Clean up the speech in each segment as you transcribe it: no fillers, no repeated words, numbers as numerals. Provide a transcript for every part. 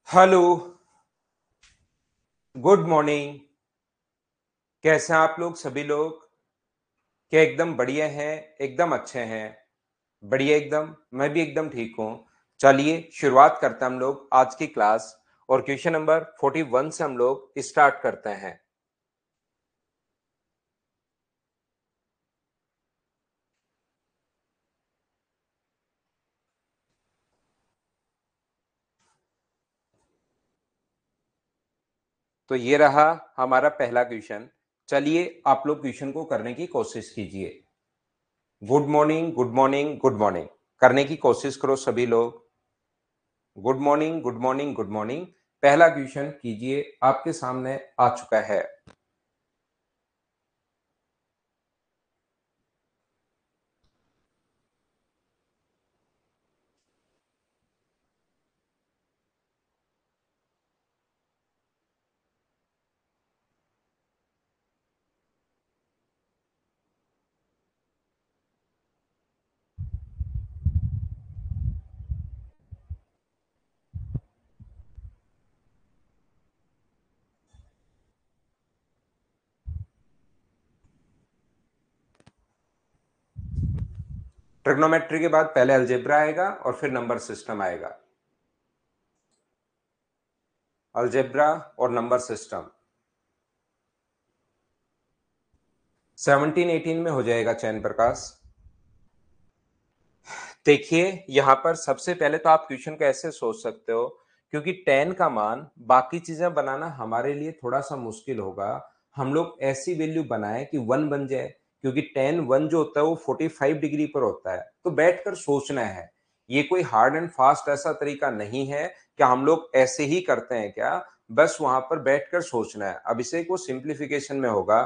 Hello. Good morning. कैसे हैं आप लोग सभी लोग? क्या एकदम बढ़िया हैं? एकदम अच्छे हैं? बढ़िया एकदम। मैं भी एकदम ठीक हूँ। चलिए शुरुआत करते हैं हम लोग आज की क्लास। और क्वेश्चन नंबर 41 से हम लोग स्टार्ट करते हैं। तो ये रहा हमारा पहला क्वेश्चन। चलिए आप लोग क्वेश्चन को करने की कोशिश कीजिए। Good morning, good morning, good morning. करने की कोशिश करो सभी लोग। Good morning, good morning, good morning. पहला क्वेश्चन कीजिए, आपके सामने आ चुका है। ट्रिग्नोमेट्री के बाद पहले अलजेब्रा आएगा और फिर नंबर सिस्टम आएगा। अलजेब्रा और नंबर सिस्टम 17-18 में हो जाएगा चयन प्रकाश। देखिए यहां पर सबसे पहले तो आप क्वेश्चन को ऐसे सोच सकते हो, क्योंकि 10 का मान बाकी चीजें बनाना हमारे लिए थोड़ा सा मुश्किल होगा। हम लोग ऐसी वैल्यू बनाए कि 1 बन जाए, क्योंकि 10 1 जो होता है वो 45 डिग्री पर होता है। तो बैठकर सोचना है। ये कोई हार्ड एंड फास्ट ऐसा तरीका नहीं है कि हम लोग ऐसे ही करते हैं क्या, बस वहां पर बैठकर सोचना है। अब इसे को सिंप्लीफिकेशन में होगा,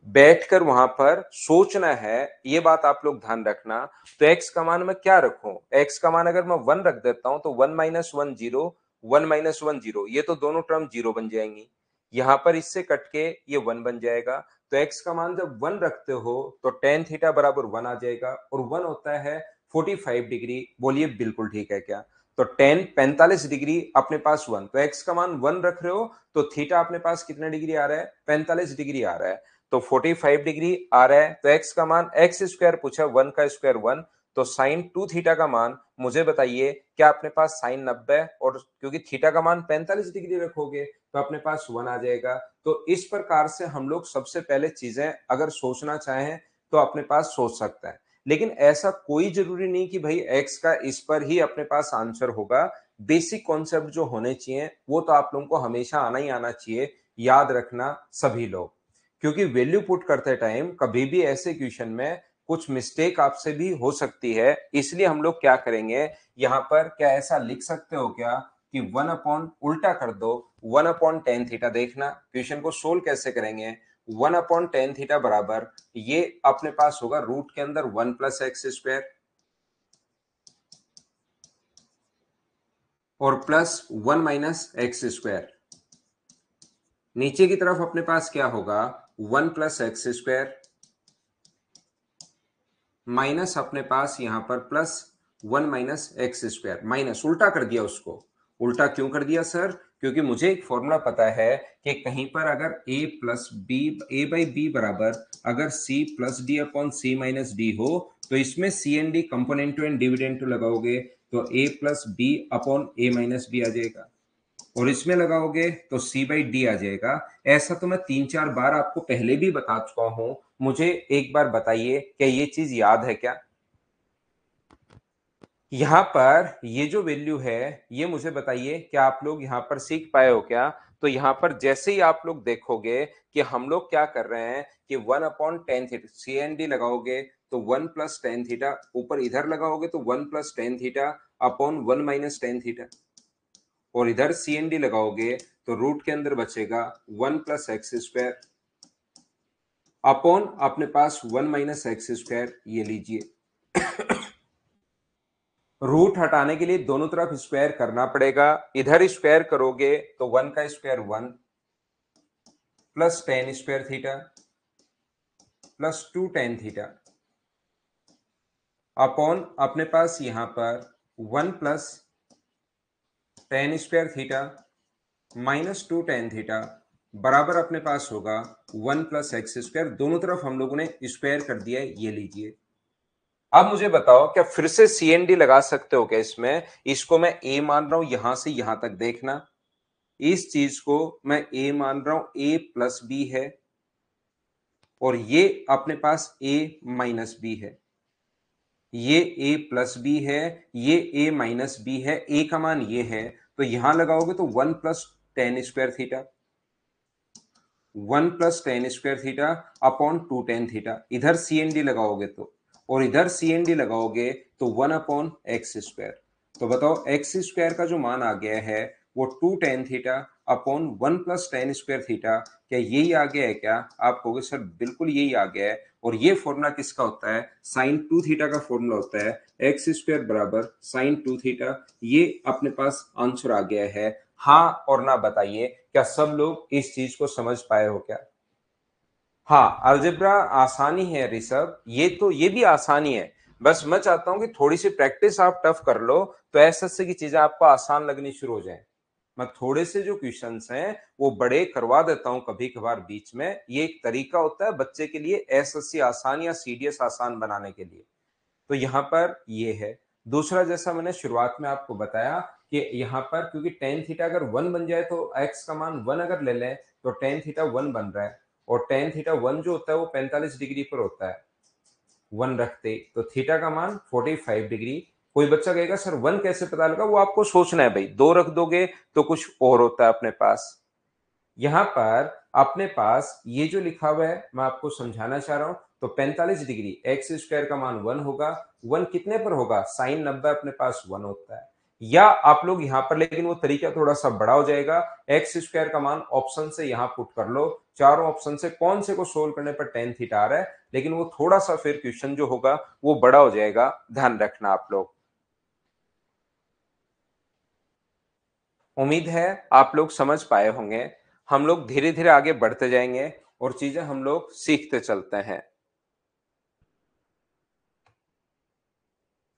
बैठकर वहां पर सोचना है। ये बात आप लोग ध्यान रखना। तो x का मान मैं क्या रखूं? x का मान अगर मैं 1 रख देता हूं तो 1 माइनस 1 जीरो, 1 माइनस 1 जीरो, ये तो दोनों टर्म जीरो बन जाएंगी। यहां पर इससे कट के ये 1 बन जाएगा। तो x का मान जब 1 रखते हो तो टेन थीटा बराबर 1 आ जाएगा, और 1 होता है 45 डिग्री। बोलिए बिल्कुल ठीक है क्या? तो टेन 45 डिग्री अपने पास 1, तो x का मान 1 रख रहे हो तो थीटा अपने पास कितना डिग्री आ रहा है? 45 डिग्री आ रहा है। तो 45 डिग्री आ रहा है, तो x का मान एक्स स्क्वायर पूछा, 1 का स्क्वायर 1, तो साइन 2 थीटा का मान मुझे बताइए क्या अपने पास साइन 90, और क्योंकि थीटा का मान 45 डिग्री रखोगे तो अपने पास 1 आ जाएगा। तो इस प्रकार से हम लोग सबसे पहले चीजें अगर सोचना चाहें तो अपने पास सोच सकते हैं। लेकिन ऐसा कोई जरूरी नहीं कि भाई x का इस पर ही अपने पास आंसर होगा। बेसिक कॉन्सेप्ट जो होने चाहिए वो तो आप लोगों को हमेशा आना ही आना चाहिए। याद रखना सभी लोग, क्योंकि वैल्यू पुट करते टाइम कभी भी ऐसे क्वेश्चन में कुछ मिस्टेक आपसे भी हो सकती है। इसलिए हम लोग क्या करेंगे, यहां पर क्या ऐसा लिख सकते हो क्या कि 1 अपॉन उल्टा कर दो, 1 अपॉन टेन थीटा। देखना क्वेश्चन को सोल्व कैसे करेंगे। 1 अपॉन टेन थीटा बराबर ये अपने पास होगा रूट के अंदर 1 प्लस एक्स स्क्वायर और प्लस 1 माइनस एक्स स्क्वायर। नीचे की तरफ अपने पास क्या होगा? 1 प्लस एक्स स्क्वायर माइनस अपने पास यहां पर plus 1 minus x square. Minus उल्टा कर दिया उसको। उल्टा क्यों कर दिया सर? क्योंकि मुझे एक फॉर्मूला पता है कि कहीं पर अगर a plus B, A by B बराबर अगर c plus D upon C minus D हो, तो इसमें C and D component and dividend लगाओगे तो a plus B upon A minus B आ जाएगा, और इसमें लगाओगे तो सी बाई डी आ जाएगा। ऐसा तो मैं 3-4 बार आपको पहले भी बता चुका हूं। मुझे एक बार बताइए क्या ये चीज याद है क्या? यहां पर ये जो वैल्यू है ये मुझे बताइए क्या आप लोग यहां पर सीख पाए हो क्या? तो यहां पर जैसे ही आप लोग देखोगे कि हम लोग क्या कर रहे हैं कि 1/tan theta, C N D लगाओगे तो 1 प्लस tan थीटा, ऊपर इधर लगाओगे तो 1 plus tan theta upon 1 minus tan theta, और इधर सी एन डी लगाओगे तो रूट के अंदर बचेगा 1 प्लस एक्स स्क्वायर अपॉन अपने पास 1 माइनस एक्स स्क्वायर। ये लीजिए, रूट हटाने के लिए दोनों तरफ स्क्वायर करना पड़ेगा। इधर स्क्वायर करोगे तो 1 का square 1 plus tan square theta plus 2 tan theta upon अपने पास यहां पर 1 plus tan square theta minus two tan theta बराबर अपने पास होगा वन प्लस एक्स स्क्वायर। दोनों तरफ हम लोगों ने स्क्वायर कर दिया है, ये लीजिए। अब मुझे बताओ क्या फिर से सीएनडी लगा सकते हो क्या इसमें? इसको मैं ए मान रहा हूं, यहां से यहां तक देखना। इस चीज को मैं ए मान रहा हूं, ए प्लस बी है, और ये अपने पास ए माइनस बी है। ये ए प्लस बी है, ये ए माइनस बी है, ए का मान ये है, तो यहां लगाओगे तो one plus tan square theta, one plus tan square theta upon two tan theta. इधर सी एन डी लगाओगे तो, और इधर सी एन डी लगाओगे तो वन अपॉन एक्स स्क्वायर। तो बताओ एक्स स्क्वायर का जो मान आ गया है वो two tan theta upon one plus tan square theta. क्या यही आ गया है क्या? आप कहोगे सर बिल्कुल यही आ गया है। और ये फॉर्मूला किसका होता है? साइन टू थीटा का फॉर्मूला होता है, एक्स स्क्वायर बराबर साइन टू थीटा। ये अपने पास आंसर आ गया है। हाँ और ना बताइए, क्या सब लोग इस चीज को समझ पाए हो क्या? हाँ, अलजेब्रा आसानी है ऋषभ, ये भी आसानी है। बस मैं चाहता हूं कि थोड़ी सी प्रैक्टिस आप टफ कर लो, तो ऐसे की चीजें आपको आसान लगनी शुरू हो जाए। मैं थोड़े से जो क्वेश्चंस हैं वो बड़े करवा देता हूं कभी कभार बीच में। ये एक तरीका होता है बच्चे के लिए एसएससी आसान या सीडीएस आसान बनाने के लिए। तो यहाँ पर ये है। दूसरा, जैसा मैंने शुरुआत में आपको बताया कि यहाँ पर क्योंकि टेन थीटा अगर वन बन जाए तो एक्स का मान वन अगर ले लें तो टेन थीटा वन बन रहा है, और टेन थीटा वन जो होता है वो 45 डिग्री पर होता है वन रखते, तो थीटा का मान 45 डिग्री। कोई बच्चा कहेगा सर वन कैसे पता लगा? वो आपको सोचना है भाई, दो रख दोगे तो कुछ और होता है अपने पास। यहां पर अपने पास ये जो लिखा हुआ है मैं आपको समझाना चाह रहा हूं। तो 45 डिग्री एक्स स्क्वायर का मान वन होगा। वन कितने पर होगा? साइन 90 अपने पास वन होता है। या आप लोग यहां पर, लेकिन वो तरीका थोड़ा सा बड़ा हो जाएगा, एक्स स्क्वायर का मान ऑप्शन से यहां पुट कर लो। चारों ऑप्शन से कौन से को सोल्व करने पर टेन थीटा आ रहा है, लेकिन वो थोड़ा सा फिर क्वेश्चन जो होगा वो बड़ा हो जाएगा, ध्यान रखना आप लोग। उम्मीद है आप लोग समझ पाए होंगे। हम लोग धीरे धीरे आगे बढ़ते जाएंगे और चीजें हम लोग सीखते चलते हैं।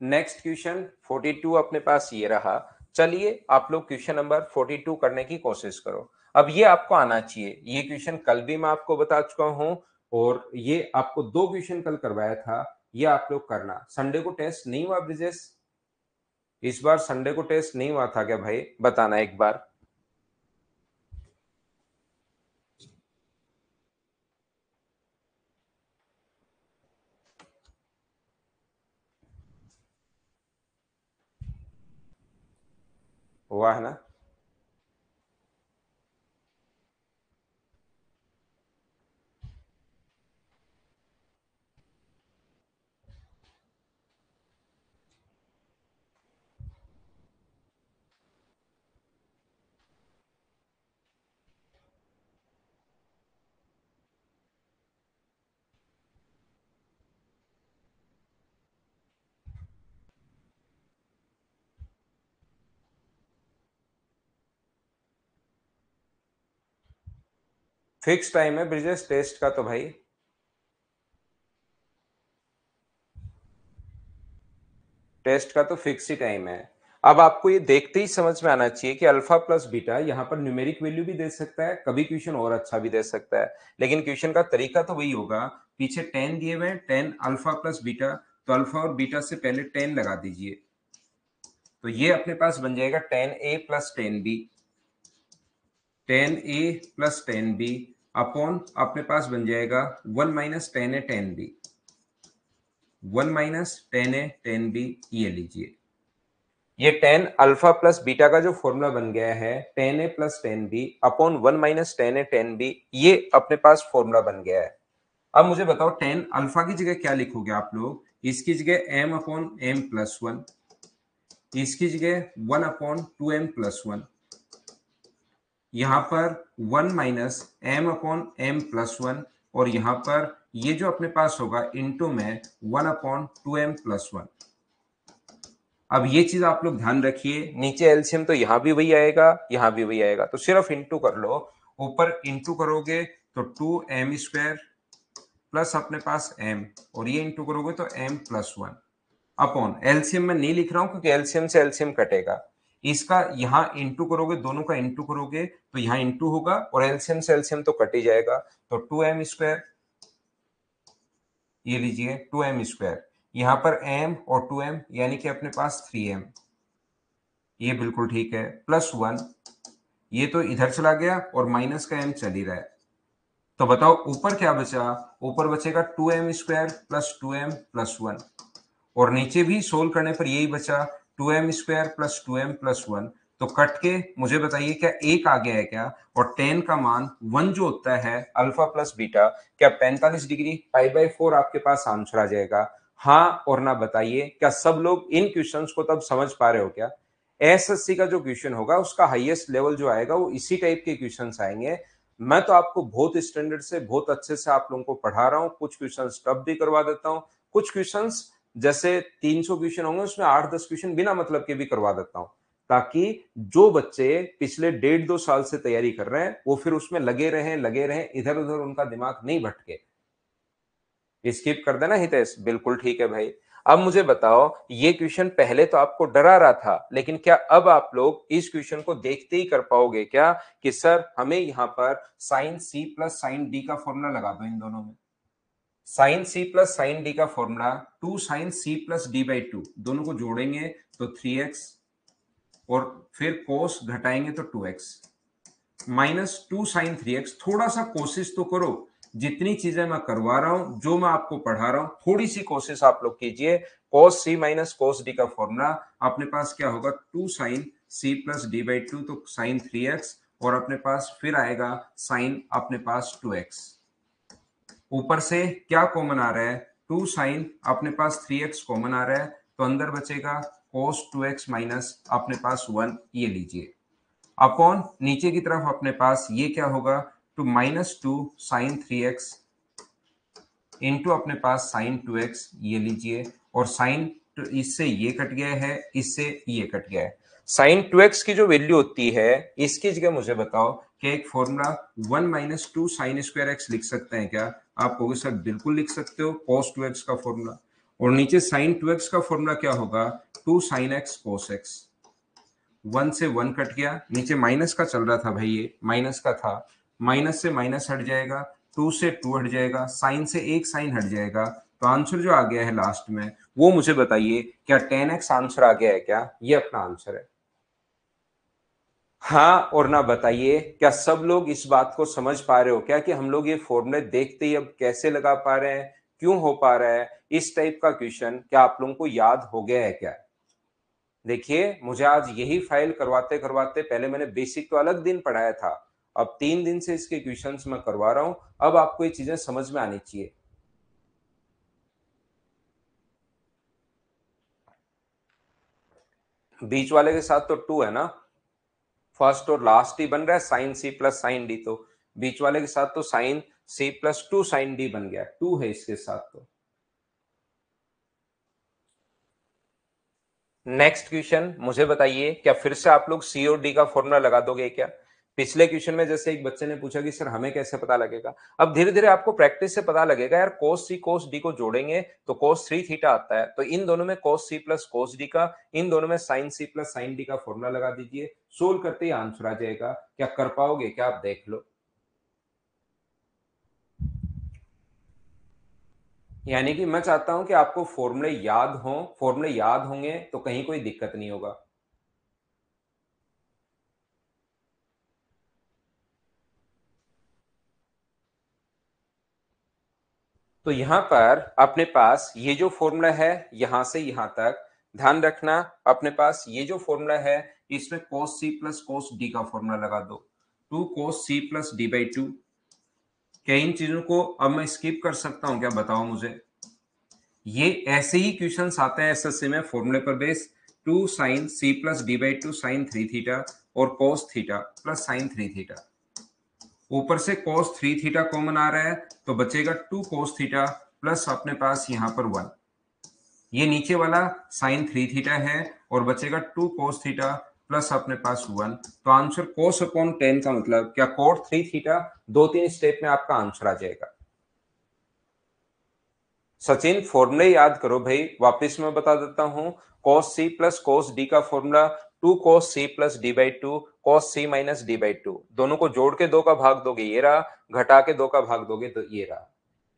नेक्स्ट क्वेश्चन 42 अपने पास ये रहा। चलिए आप लोग क्वेश्चन नंबर 42 करने की कोशिश करो। अब ये आपको आना चाहिए, ये क्वेश्चन कल भी मैं आपको बता चुका हूं, और ये आपको दो क्वेश्चन कल करवाया था। ये आप लोग करना। संडे को टेस्ट नहीं हुआ ब्रिजेश? इस बार संडे को टेस्ट नहीं हुआ था क्या भाई? बताना एक बार। हुआ है ना? फिक्स टाइम है ब्रिजेश टेस्ट का तो भाई। टेस्ट का तो फिक्स ही टाइम है। अब आपको ये देखते ही समझ में आना चाहिए कि अल्फा प्लस बीटा यहाँ पर न्यूमेरिक वैल्यू भी दे सकता है, कभी क्वेश्चन और अच्छा भी दे सकता है, लेकिन क्वेश्चन का तरीका तो वही होगा। पीछे टेन दिए हुए हैं, टेन अल्फा प्लस बीटा, तो अल्फा और बीटा से पहले टेन लगा दीजिए। तो ये अपने पास बन जाएगा ten A plus ten B, ten A plus ten B upon अपने पास बन जाएगा one minus ten A ten B, one minus ten A ten B. ये लीजिए, ये टेन अल्फा प्लस बीटा का जो फॉर्मूला बन गया है, ten A plus ten B upon one minus ten A ten B, ये अपने पास फॉर्मूला बन गया है। अब मुझे बताओ टेन अल्फा की जगह क्या लिखोगे आप लोग? इसकी जगह M upon M plus one, इसकी जगह one upon two M plus one, यहां पर one minus M upon M plus one, और यहां पर ये जो अपने पास होगा इंटू में one upon two M plus one. अब ये चीज आप लोग ध्यान रखिए, नीचे एलसीएम तो यहां भी वही आएगा, यहां भी वही आएगा, तो सिर्फ इंटू कर लो। ऊपर इंटू करोगे तो टू एम स्क्वायर प्लस अपने पास एम, और ये इंटू करोगे तो M plus one upon, LCM में नहीं लिख रहा हूं क्योंकि एलसीएम से एलसीएम कटेगा, इसका यहाँ इंटू करोगे, दोनों का इंटू करोगे तो यहाँ इंटू होगा और एलसीएम से एलसीएम तो कट ही जाएगा, तो 2m स्क्वायर, ये लीजिए 2m स्क्वायर, यहाँ पर m और 2m यानी कि अपने पास 3m, ये बिल्कुल ठीक है, प्लस 1, ये तो इधर चला गया और माइनस का m चल ही रहा है, तो बताओ ऊपर क्या बचा, ऊपर बचेगा 2m square plus 2m plus 1, और नीचे भी सोल्व करने पर यही बचा 2m square plus 2m plus 1, तो कट के मुझे बताइए क्या एक आ गया है क्या, और tan का मान 1 जो होता है अल्फा प्लस बीटा, क्या 45 डिग्री पाई बाय 4 आपके पास आंसर आ जाएगा? हाँ और ना बताइए, क्या सब लोग इन क्वेश्चंस को तब समझ पा रहे हो क्या? एसएससी का जो क्वेश्चन होगा उसका हाईएस्ट लेवल जो आएगा वो इसी टाइप के क्वेश्चंस आएंगे। मैं तो आपको बहुत स्टैंडर्ड से बहुत अच्छे से आप लोगों को पढ़ा रहा हूँ, कुछ क्वेश्चंस टफ भी करवा देता हूँ, कुछ क्वेश्चंस जैसे 300 क्वेश्चन होंगे उसमें 8-10 क्वेश्चन बिना मतलब के भी करवा देता हूं, ताकि जो बच्चे पिछले 1.5-2 साल से तैयारी कर रहे हैं वो फिर उसमें लगे रहें, इधर उधर उनका दिमाग नहीं भटके। स्किप कर देना हितेश, बिल्कुल ठीक है भाई। अब मुझे बताओ, ये क्वेश्चन पहले तो आपको डरा रहा था, लेकिन क्या अब आप लोग इस क्वेश्चन को देखते ही कर पाओगे क्या कि सर हमें यहाँ पर sine C plus sine D का फॉर्मूला लगा दो इन दोनों में। Sine C plus sine D का formula 2 sine C plus D by 2, दोनों को जोड़ेंगे तो 3x, और फिर कोस घटाएंगे तो 2x माइनस 2 साइन 3x। थोड़ा सा कोशिश तो करो, जितनी चीजें मैं करवा रहा हूं, जो मैं आपको पढ़ा रहा हूं, थोड़ी सी कोशिश आप लोग कीजिए। Cos C minus cos D का फॉर्मूला अपने पास क्या होगा, 2 sine C plus D by 2, तो साइन 3x, और अपने पास फिर आएगा साइन अपने पास 2x। ऊपर से क्या कॉमन आ रहा है, 2 साइन अपने पास 3x कॉमन आ रहा है, तो अंदर बचेगा cos 2x माइनस अपने पास 1, ये लीजिए, अपॉन नीचे की तरफ अपने पास ये क्या होगा, to minus 2 sign 3x into अपने पास साइन 2x, ये लीजिए, और साइन इससे ये कट गया है, इससे ये कट गया है। साइन 2x की जो वैल्यू होती है इसकी जगह मुझे बताओ कि एक formula 1 minus 2 sign square x लिख सकते हैं क्या? आप कहोगे सर बिल्कुल लिख सकते हो, cos 2x का फॉर्मूला, और नीचे साइन 2x का फॉर्मूला क्या होगा, 2 साइन एक्स कोस एक्स। 1 से 1 कट गया, नीचे माइनस का चल रहा था भाई, ये माइनस का था, माइनस से माइनस हट जाएगा, 2 से 2 हट जाएगा, साइन से एक साइन हट जाएगा, तो आंसर जो आ गया है लास्ट में वो मुझे बताइए, क्या 10x आंसर आ गया है क्या? ये अपना आंसर है। हाँ और ना बताइए, क्या सब लोग इस बात को समझ पा रहे हो क्या कि हम लोग ये फॉर्मूले देखते ही अब कैसे लगा पा रहे हैं, क्यों हो पा रहा है? इस टाइप का क्वेश्चन क्या आप लोगों को याद हो गया है क्या? देखिए, मुझे आज यही फाइल करवाते करवाते, पहले मैंने बेसिक तो अलग दिन पढ़ाया था, अब 3 दिन से इसके क्वेश्चंस मैं करवा रहा हूं, अब आपको ये चीजें समझ में आनी चाहिए। बीच वाले के साथ तो 2 है ना, फर्स्ट और लास्ट ही बन रहा है sine C plus sine D, तो बीच वाले के साथ तो sine C plus 2 sine D बन गया, 2 है इसके साथ। तो नेक्स्ट क्वेश्चन मुझे बताइए, क्या फिर से आप लोग सी और डी का फॉर्मूला लगा दोगे क्या? पिछले क्वेश्चन में जैसे एक बच्चे ने पूछा कि सर हमें कैसे पता लगेगा, अब धीरे धीरे आपको प्रैक्टिस से पता लगेगा यार, cos सी cos डी को जोड़ेंगे तो cos 3 थीटा आता है, तो इन दोनों में cos C plus cos D का, इन दोनों में sin C plus sin D का फॉर्मूला लगा दीजिए, सोल्व करते ही आंसर आ जाएगा। क्या कर पाओगे क्या? आप देख लो। यानी कि मैं चाहता हूं कि आपको फॉर्मूले याद हों, फॉर्मूले याद होंगे तो कहीं कोई दिक्कत नहीं होगा। तो यहां पर अपने पास ये जो फॉर्मूला है यहां से यहां तक, ध्यान रखना, अपने पास ये जो फॉर्मूला है इसमें cos c plus cos d का फॉर्मूला लगा दो, 2 cos c plus D by 2। क्या इन चीजों को अब मैं स्किप कर सकता हूं क्या, बताओ मुझे? ये ऐसे ही क्वेश्चंस आते हैं एसएससी में फॉर्मूले पर base, 2 sine c plus D by 2 sine 3 theta और cos theta plus sine 3 theta, ऊपर से cos 3 थीटा कॉमन आ रहा है तो बचेगा 2 cos थीटा प्लस अपने पास यहां पर 1, ये नीचे वाला साइन 3 थीटा है, और बचेगा 2 cos थीटा प्लस अपने पास 1, तो आंसर cos अपॉन 10 का मतलब क्या, cot 3 थीटा, 2-3 स्टेप में आपका आंसर आ जाएगा। सचिन फॉर्मूले याद करो भाई, वापस मैं बता देता हूं, cos c plus cos d का formula two cos C plus D by two cos C minus D by two, दोनों को जोड़ के 2 का भाग दोगे ये रहा, घटा के 2 का भाग दोगे तो ये रहा।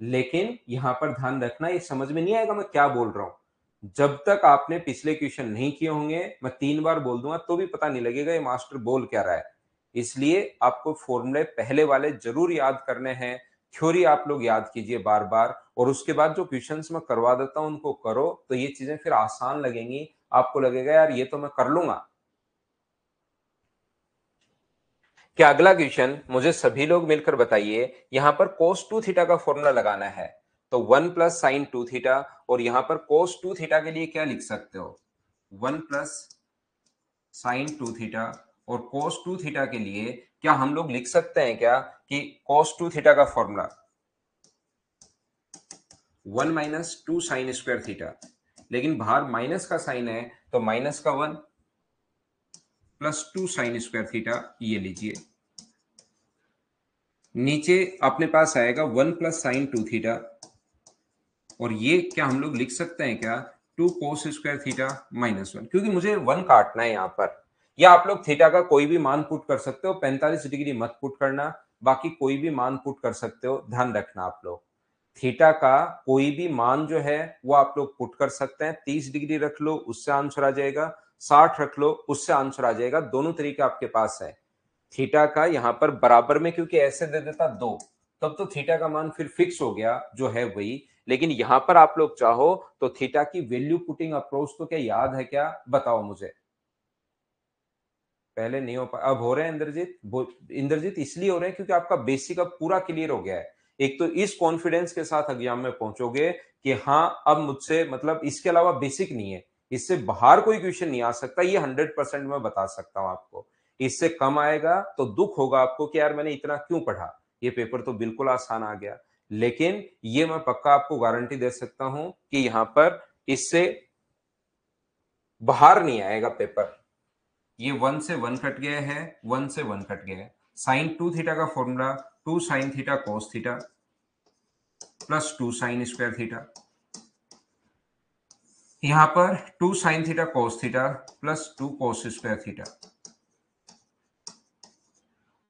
लेकिन यहां पर ध्यान रखना, ये समझ में नहीं आएगा मैं क्या बोल रहा हूं। जब तक आपने पिछले क्वेश्चन नहीं किए होंगे, मैं 3 बार बोल दूंगा तो भी पता नहीं लगेगा ये मास्टर बोल क्या रहा है। इसलिए आपको फॉर्मूले पहले वाले जरूर याद करने हैं, थ्योरी आप लोग याद कीजिए बार बार, और उसके बाद जो क्वेश्चंस मैं करवा देता हूं उनको करो, तो ये चीजें फिर आसान लगेंगी, आपको लगेगा यार ये तो मैं कर लूंगा। क्या अगला क्वेश्चन मुझे सभी लोग मिलकर बताइए, यहां पर cos 2 थीटा का फॉर्मूला लगाना है, तो 1 प्लस साइन 2 थीटा, और यहां पर cos 2 थीटा के लिए क्या लिख सकते हो, 1 प्लस साइन 2 थीटा, और cos 2 थीटा के लिए क्या हम लोग लिख सकते हैं क्या कि cos 2 थीटा का formula 1 minus 2 sign square theta, लेकिन बाहर माइनस का साइन है तो माइनस का 1 प्लस 2 साइन स्क्वायर थीटा, ये लीजिए। नीचे अपने पास आएगा 1 प्लस साइन 2 थीटा, और ये क्या हम लोग लिख सकते हैं क्या, 2 कोस स्क्वायर थीटा माइनस 1, क्योंकि मुझे 1 काटना है यहां पर। या आप लोग थीटा का कोई भी मान पुट कर सकते हो, 45 डिग्री मत पुट करना, बाकी कोई भी मान पुट कर सकते हो, ध्यान रखना आप लोग। थीटा का कोई भी मान जो है वो आप लोग पुट कर सकते हैं, 30 डिग्री रख लो उससे आंसर आ जाएगा, 60 रख लो उससे आंसर आ जाएगा, दोनों तरीके आपके पास है। थीटा का यहां पर बराबर में क्योंकि ऐसे दे देता 2, तब तो थीटा का मान फिर फिक्स हो गया जो है वही। लेकिन यहां पर आप लोग चाहो तो थीटा की वैल्यू पुटिंग अप्रोच तो क्या याद है क्या, बताओ मुझे। पहले नहीं हो पाया, अब हो रहे हैं इंद्रजीत। इंद्रजीत इसलिए हो रहे हैं क्योंकि आपका बेसिक अब पूरा क्लियर हो गया है। एक तो इस कॉन्फिडेंस के साथ एग्जाम में पहुंचोगे कि हाँ अब मुझसे मतलब इसके अलावा बेसिक नहीं है, इससे बाहर कोई क्वेश्चन नहीं आ सकता, ये 100% मैं बता सकता हूं आपको। इससे कम आएगा तो दुख होगा आपको कि यार मैंने इतना क्यों पढ़ा, ये पेपर तो बिल्कुल आसान आ गया। लेकिन ये मैं पक्का आपको गारंटी दे सकता हूं कि यहां पर इससे बाहर नहीं आएगा पेपर। ये 1 से 1 कट गया है, 1 से 1 कट गया है। साइन 2 थीटा का formula 2 sine theta cos theta plus 2 sign square theta. यहां पर 2 sine theta cos theta plus 2 cos square theta.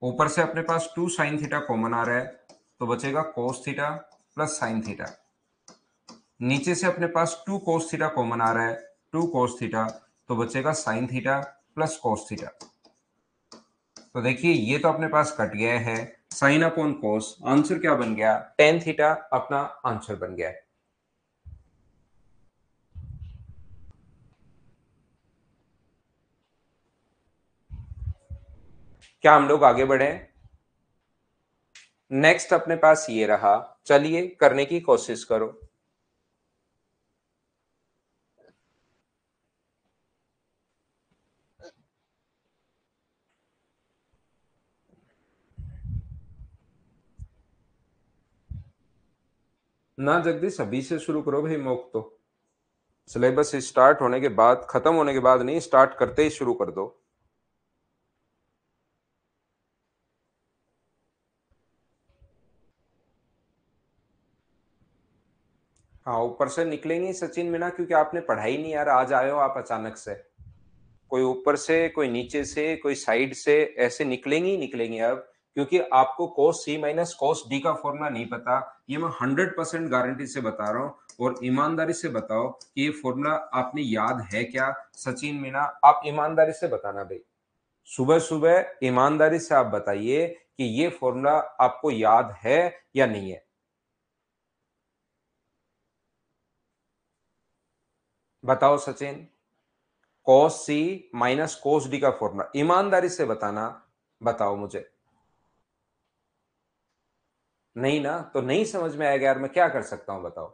ऊपर से अपने पास 2 साइन थीटा कॉमन आ रहा है तो बचेगा cos theta plus sine theta. नीचे से अपने पास 2 cos थीटा कॉमन आ रहा है, 2 cos थीटा, तो बचेगा sin theta plus cos theta. तो देखिए ये तो अपने पास कट गया है, sin अपॉन cos, आंसर क्या बन गया, tan थीटा अपना आंसर बन गया है। क्या हम लोग आगे बढ़े। नेक्स्ट अपने पास ये रहा, चलिए करने की कोशिश करो। ना जगदीश अभी से शुरू करो भाई, मौक तो सिलेबस स्टार्ट होने के बाद, खत्म होने के बाद नहीं, स्टार्ट करते ही शुरू कर दो। हाँ ऊपर से निकलेंगे सचिन मीना, क्योंकि आपने पढ़ाई नहीं यार, आज आए हो आप अचानक से। कोई ऊपर से, कोई नीचे से, कोई साइड से, ऐसे निकलेंगी ही निकलेंगी अब। क्योंकि आपको cos c minus cos d का फॉर्मूला नहीं पता, ये मैं 100% गारंटी से बता रहा हूँ। और ईमानदारी से बताओ कि ये फॉर्मूला आपने याद है क्या। सचिन मीना आप ईमानदारी से बताना भाई, सुबह सुबह ईमानदारी से आप बताइए कि ये फॉर्मूला आपको याद है या नहीं है। बताओ Sachin, cos c minus cos d का फॉर्मूला ईमानदारी से बताना, बताओ मुझे। नहीं ना, तो नहीं समझ में आएगा यार, मैं क्या कर सकता हूं बताओ।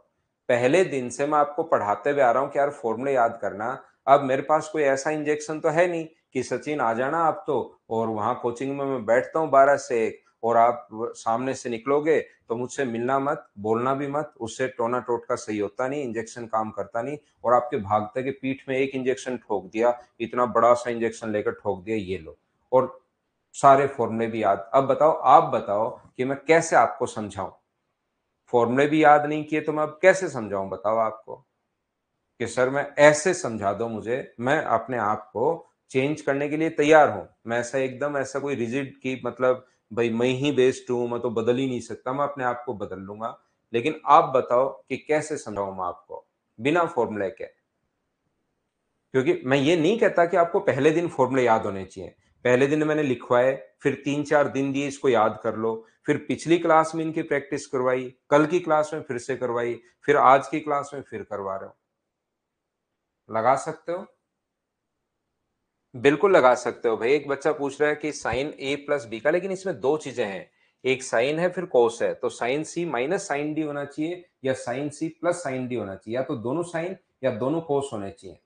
पहले दिन से मैं आपको पढ़ाते हुए आ रहा हूं कि यार फॉर्मूले याद करना। अब मेरे पास कोई ऐसा इंजेक्शन तो है नहीं कि सचिन आ जाना आप तो, और वहां कोचिंग में मैं बैठता हूँ 12 से 1, और आप सामने से निकलोगे तो मुझसे मिलना मत, बोलना भी मत, उससे टोना टोटका सही होता नहीं, इंजेक्शन काम करता नहीं। और आपके भागते के पीठ में एक इंजेक्शन ठोक दिया, इतना बड़ा सा इंजेक्शन लेकर ठोक दिया, ये लो। और सारे फॉर्मूले भी याद। अब बताओ, आप बताओ कि मैं कैसे आपको समझाऊं। फॉर्मूले भी याद नहीं किए तो मैं अब कैसे समझाऊं, बताओ आपको। कि सर मैं ऐसे समझा दो मुझे, मैं अपने आप को चेंज करने के लिए तैयार हूँ। मैं ऐसा कोई रिजिड कि मतलब भाई मैं ही बेस्ट हूँ, मैं तो बदल ही नहीं सकता, मैं अपने आप को बदल लूँगा। लेकिन आप बताओ कि कैसे समझाऊँ मैं आपको, बिना फ़ॉर्मूले के? क्योंकि मैं ये नहीं कहता कि आपको पहले दिन फ़ॉर्मूले याद होने चाहिए। पहले दिन मैंने लिखवाए, फिर 3-4 दिन दिए इसको याद कर लो, फिर पिछली क्लास में इनकी प्रैक्टिस करवाई, कल की क्लास में फिर से करवाई, फिर आज की क्लास में फिर करवा रहे हो। लगा सकते हो? बिल्कुल लगा सकते हो भाई। एक बच्चा पूछ रहा है कि साइन ए प्लस बी का, लेकिन इसमें 2 चीज़ें हैं। एक साइन है, फिर कोस है। तो sine C minus sine D होना चाहिए या sine C plus sine D होना चाहिए, या तो दोनों साइन या दोनों कोस होने चाहिए।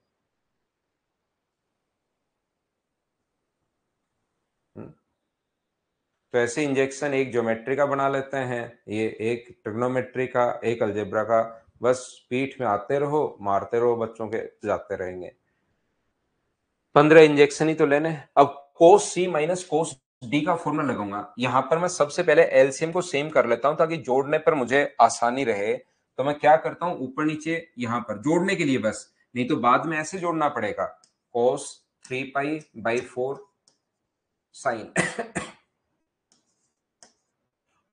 हुँ। तो ऐसे इंजेक्शन एक ज्योमेट्री का बना लेते हैं, ये एक ट्रिग्नोमेट्री का, एक अलजेब्रा का। बस पीठ में आते रहो, मारते रहो, बच्चों के जाते रहेंगे। 15 इंजेक्शन ही तो लेने हैं। अब कोस सी माइनस कोस डी का फॉर्मूला लगाऊंगा। यहां पर मैं सबसे पहले एलसीएम को सेम कर लेता हूं ताकि जोड़ने पर मुझे आसानी रहे। तो मैं क्या करता हूं, ऊपर नीचे यहां पर जोड़ने के लिए बस, नहीं तो बाद में ऐसे जोड़ना पड़ेगा। कोस 3 पाई बाई 4 साइन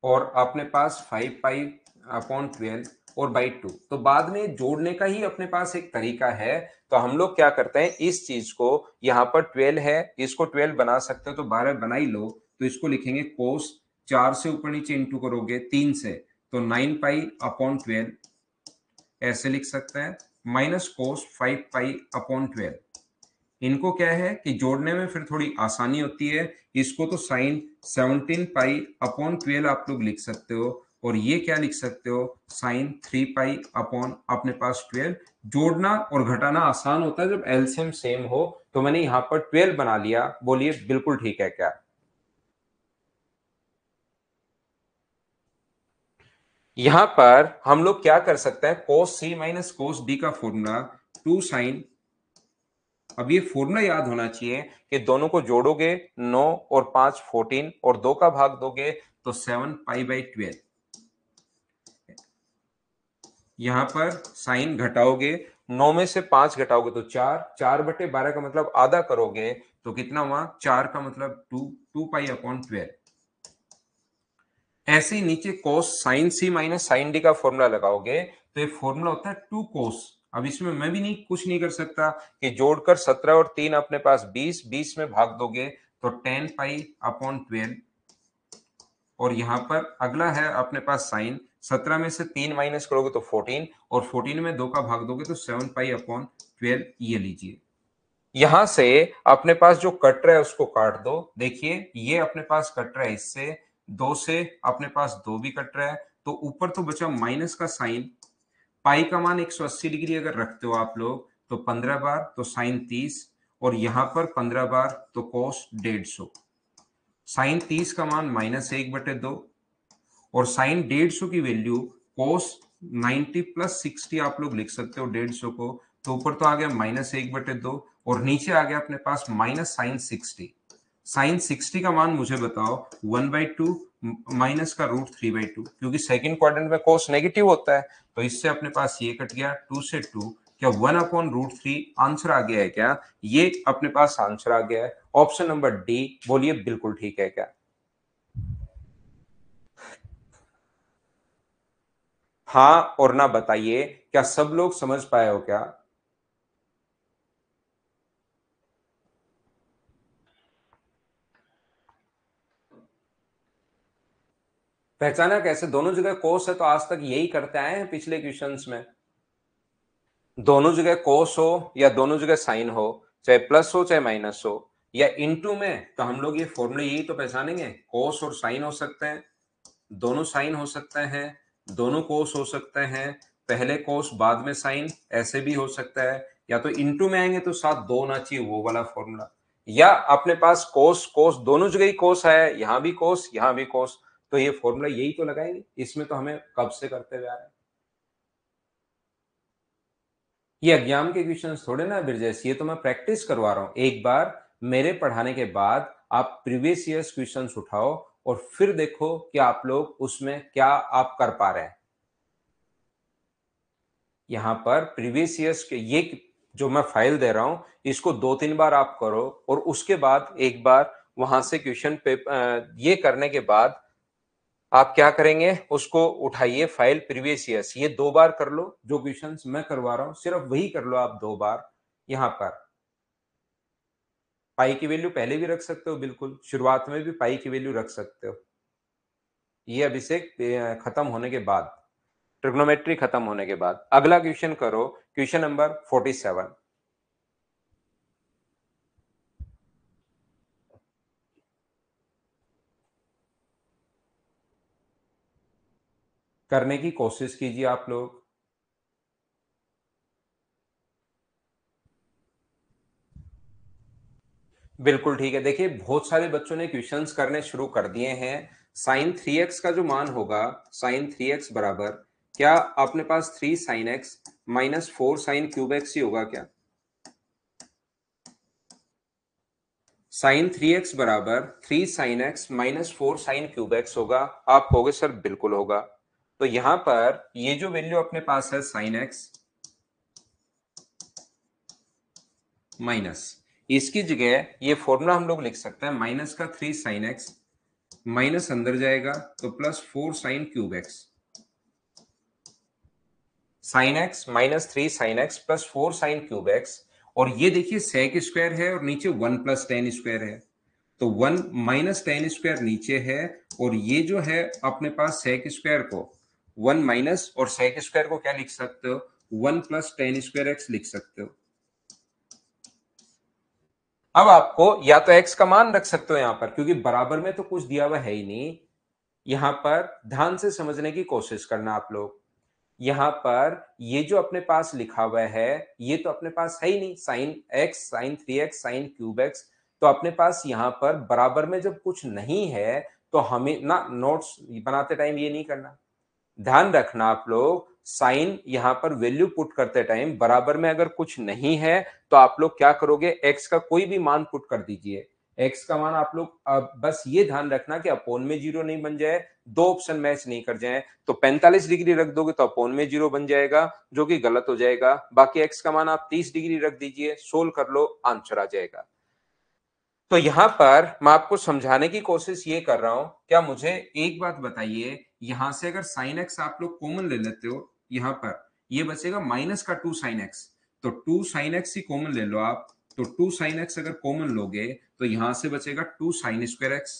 और अपने पास 5 पाई अपॉन 12 और बाई 2। तो बाद में जोड़ने का ही अपने पास एक तरीका है। तो हम लोग क्या करते हैं, इस चीज को, यहाँ पर 12 है, इसको 12 बना सकते हो तो 12 बना ही लो। तो इसको लिखेंगे कोस, 4 से ऊपर नीचे इंटू करोगे 3 से, तो 9 पाई अपॉन 12 ऐसे लिख सकते हैं, माइनस कोस 5 पाई अपॉन 12। इनको क्या है कि जोड़ने में फिर थोड़ी आसानी होती है। इसको तो साइन 17 पाई अपॉन 12 आप लोग लिख सकते हो, और ये क्या लिख सकते हो, साइन 3 पाई अपॉन अपने पास 12। जोड़ना और घटाना आसान होता है जब एलसीएम सेम हो। तो मैंने यहां पर 12 बना लिया। बोलिए बिल्कुल ठीक है क्या? यहां पर हम लोग क्या कर सकते हैं, कोस सी माइनस कोस डी का फॉर्मूला 2 साइन, अब ये फॉर्मूला याद होना चाहिए कि दोनों को जोड़ोगे 9 और 5 14 और 2 का भाग दोगे तो 7 पाई बाई 12। यहां पर साइन घटाओगे, 9 में से 5 घटाओगे तो 4, 4/12 का मतलब आधा करोगे तो कितना हुआ, 4 का मतलब 2, 2 पाई अपॉन 12। ऐसे ही नीचे कोस sign C minus sine D का फॉर्मूला लगाओगे तो ये फॉर्मूला होता है 2 कोस। अब इसमें मैं भी नहीं कुछ नहीं कर सकता कि जोड़कर 17 और 3 अपने पास 20, 20 में भाग दोगे तो 10 पाई अपॉन 12। और यहां पर अगला है अपने पास साइन, 17 में से 3 माइनस करोगे तो 14, और 14 में 2 का भाग दोगे तो 7 पाई अपॉन 12। ये लीजिए, यहां से अपने पास जो कट रहा है उसको काट दो। देखिए ये अपने पास कट रहा है, इससे 2 से अपने पास 2 भी कट रहा है, तो ऊपर तो बचा माइनस का साइन। पाई का मान 180 डिग्री अगर रखते हो आप लोग तो 15 बार तो साइन 30, और यहां पर 15 बार तो कोस 150। साइन 30 का मान -1/2, और साइन 150 की वैल्यू कोस 90 प्लस 60 आप लोग लिख सकते हो 150 को। तो ऊपर तो आ गया -1/2 और नीचे आ गया अपने पास माइनस साइन 60। साइन 60 का मान मुझे बताओ 1/2 माइनस का √3/2, क्योंकि सेकंड क्वाड्रेंट में कोस नेगेटिव होता है। तो इससे अपने पास ये कट गया, 2 से 2, क्या 1/√3 आंसर आ गया है क्या? ये अपने पास आंसर आ गया है, ऑप्शन नंबर डी। बोलिए बिल्कुल ठीक है क्या? हाँ और ना बताइए, क्या सब लोग समझ पाए हो क्या? पहचाना कैसे? दोनों जगह कोस है तो आज तक यही करते आए हैं पिछले क्वेश्चंस में। दोनों जगह कोस हो या दोनों जगह साइन हो, चाहे प्लस हो चाहे माइनस हो, या इनटू में, तो हम लोग ये फॉर्मूले यही तो पहचानेंगे, कोस और साइन हो सकते हैं, दोनों साइन हो सकते हैं, दोनों कोस हो सकते हैं, पहले कोस बाद में साइन, ऐसे भी हो सकता है। या तो इनटू में आएंगे तो साथ दो होना चाहिए, वो वाला फॉर्मूला। या अपने पास कोस कोस दोनों जगह ही कोस है, यहां भी कोस यहां भी कोस, तो ये फॉर्मूला यही तो लगाएंगे। इसमें तो हमें कब से करते हुए आ रहे हैं। ये एग्जाम के क्वेश्चंस थोड़े ना ब्रजेश, ये तो मैं प्रैक्टिस करवा रहा हूं। एक बार मेरे पढ़ाने के बाद आप प्रीवियस ईयर्स क्वेश्चंस उठाओ और फिर देखो कि आप लोग उसमें क्या आप कर पा रहे हैं। यहाँ पर प्रीवियस ईयर्स के ये जो मैं फाइल दे रहा हूं इसको 2-3 बार आप करो और उसके बाद एक बार वहां से क्वेश्चन पे ये करने के बाद आप क्या करेंगे, उसको उठाइए फाइल प्रीवियस ईयर्स, ये 2 बार कर लो, जो क्वेश्चंस मैं करवा रहा हूं सिर्फ वही कर लो आप 2 बार। यहां पर पाई की वैल्यू पहले भी रख सकते हो, बिल्कुल शुरुआत में भी पाई की वैल्यू रख सकते हो। ये अभिषेक खत्म होने के बाद, ट्रिग्नोमेट्री खत्म होने के बाद अगला क्वेश्चन करो, क्वेश्चन नंबर 47। करने की कोशिश कीजिए आप लोग। बिल्कुल ठीक है, देखिए बहुत सारे बच्चों ने क्वेश्चंस करने शुरू कर दिए हैं। साइन 3x का जो मान होगा, साइन 3x बराबर, क्या अपने पास 3 sine X minus 4 sine cube X ही होगा क्या? साइन 3x बराबर 3 sine X minus 4 sine cube X होगा? आप कहोगे सर बिल्कुल होगा। तो यहां पर ये जो वैल्यू अपने पास है साइन एक्स माइनस, इसकी जगह ये फॉर्मूला हम लोग लिख सकते हैं, माइनस का 3 साइन एक्स माइनस अंदर जाएगा तो plus 4 sine cube x, sign X minus 3 sine X plus 4 sine cube x. और ये देखिए सेक स्क्वायर है और नीचे 1 प्लस टेन स्क्वायर है, तो 1 माइनस टेन स्क्वायर नीचे है, और ये जो है अपने पास सेक स्क्वायर को 1 माइनस और सेक स्क्वायर को क्या लिख सकते हो, 1 प्लस टेन स्क्वायर एक्स लिख सकते हो। अब आपको या तो एक्स का मान रख सकते हो यहां पर, क्योंकि बराबर में तो कुछ दिया हुआ है ही नहीं। यहां पर ध्यान से समझने की कोशिश करना आप लोग। यहां पर ये जो अपने पास लिखा हुआ है ये तो अपने पास है ही नहीं, sine X sine 3x sine cube X. तो अपने पास यहां पर बराबर में जब कुछ नहीं है तो हमें ना नोट्स बनाते टाइम ये नहीं करना। ध्यान रखना आप लोग, साइन यहां पर वैल्यू पुट करते टाइम बराबर में अगर कुछ नहीं है तो आप लोग क्या करोगे, एक्स का कोई भी मान पुट कर दीजिए। एक्स का मान आप लोग बस ये ध्यान रखना कि अपोन में जीरो नहीं बन जाए, दो ऑप्शन मैच नहीं कर जाए। तो 45 डिग्री रख दोगे तो अपोन में जीरो बन जाएगा, जो कि गलत हो जाएगा। बाकी एक्स का मान आप 30 डिग्री रख दीजिए, सोल्व कर लो, आंसर आ जाएगा। तो यहां पर मैं आपको समझाने की कोशिश ये कर रहा हूं, क्या मुझे एक बात बताइए, यहां से अगर साइन एक्स आप लोग कॉमन ले लेते हो, यहां पर ये बचेगा माइनस का 2 साइन एक्स, तो 2 साइन एक्स ही कॉमन ले लो आप। तो 2 साइन एक्स अगर कॉमन लोगे तो यहां से बचेगा 2 साइन स्क्वायर एक्स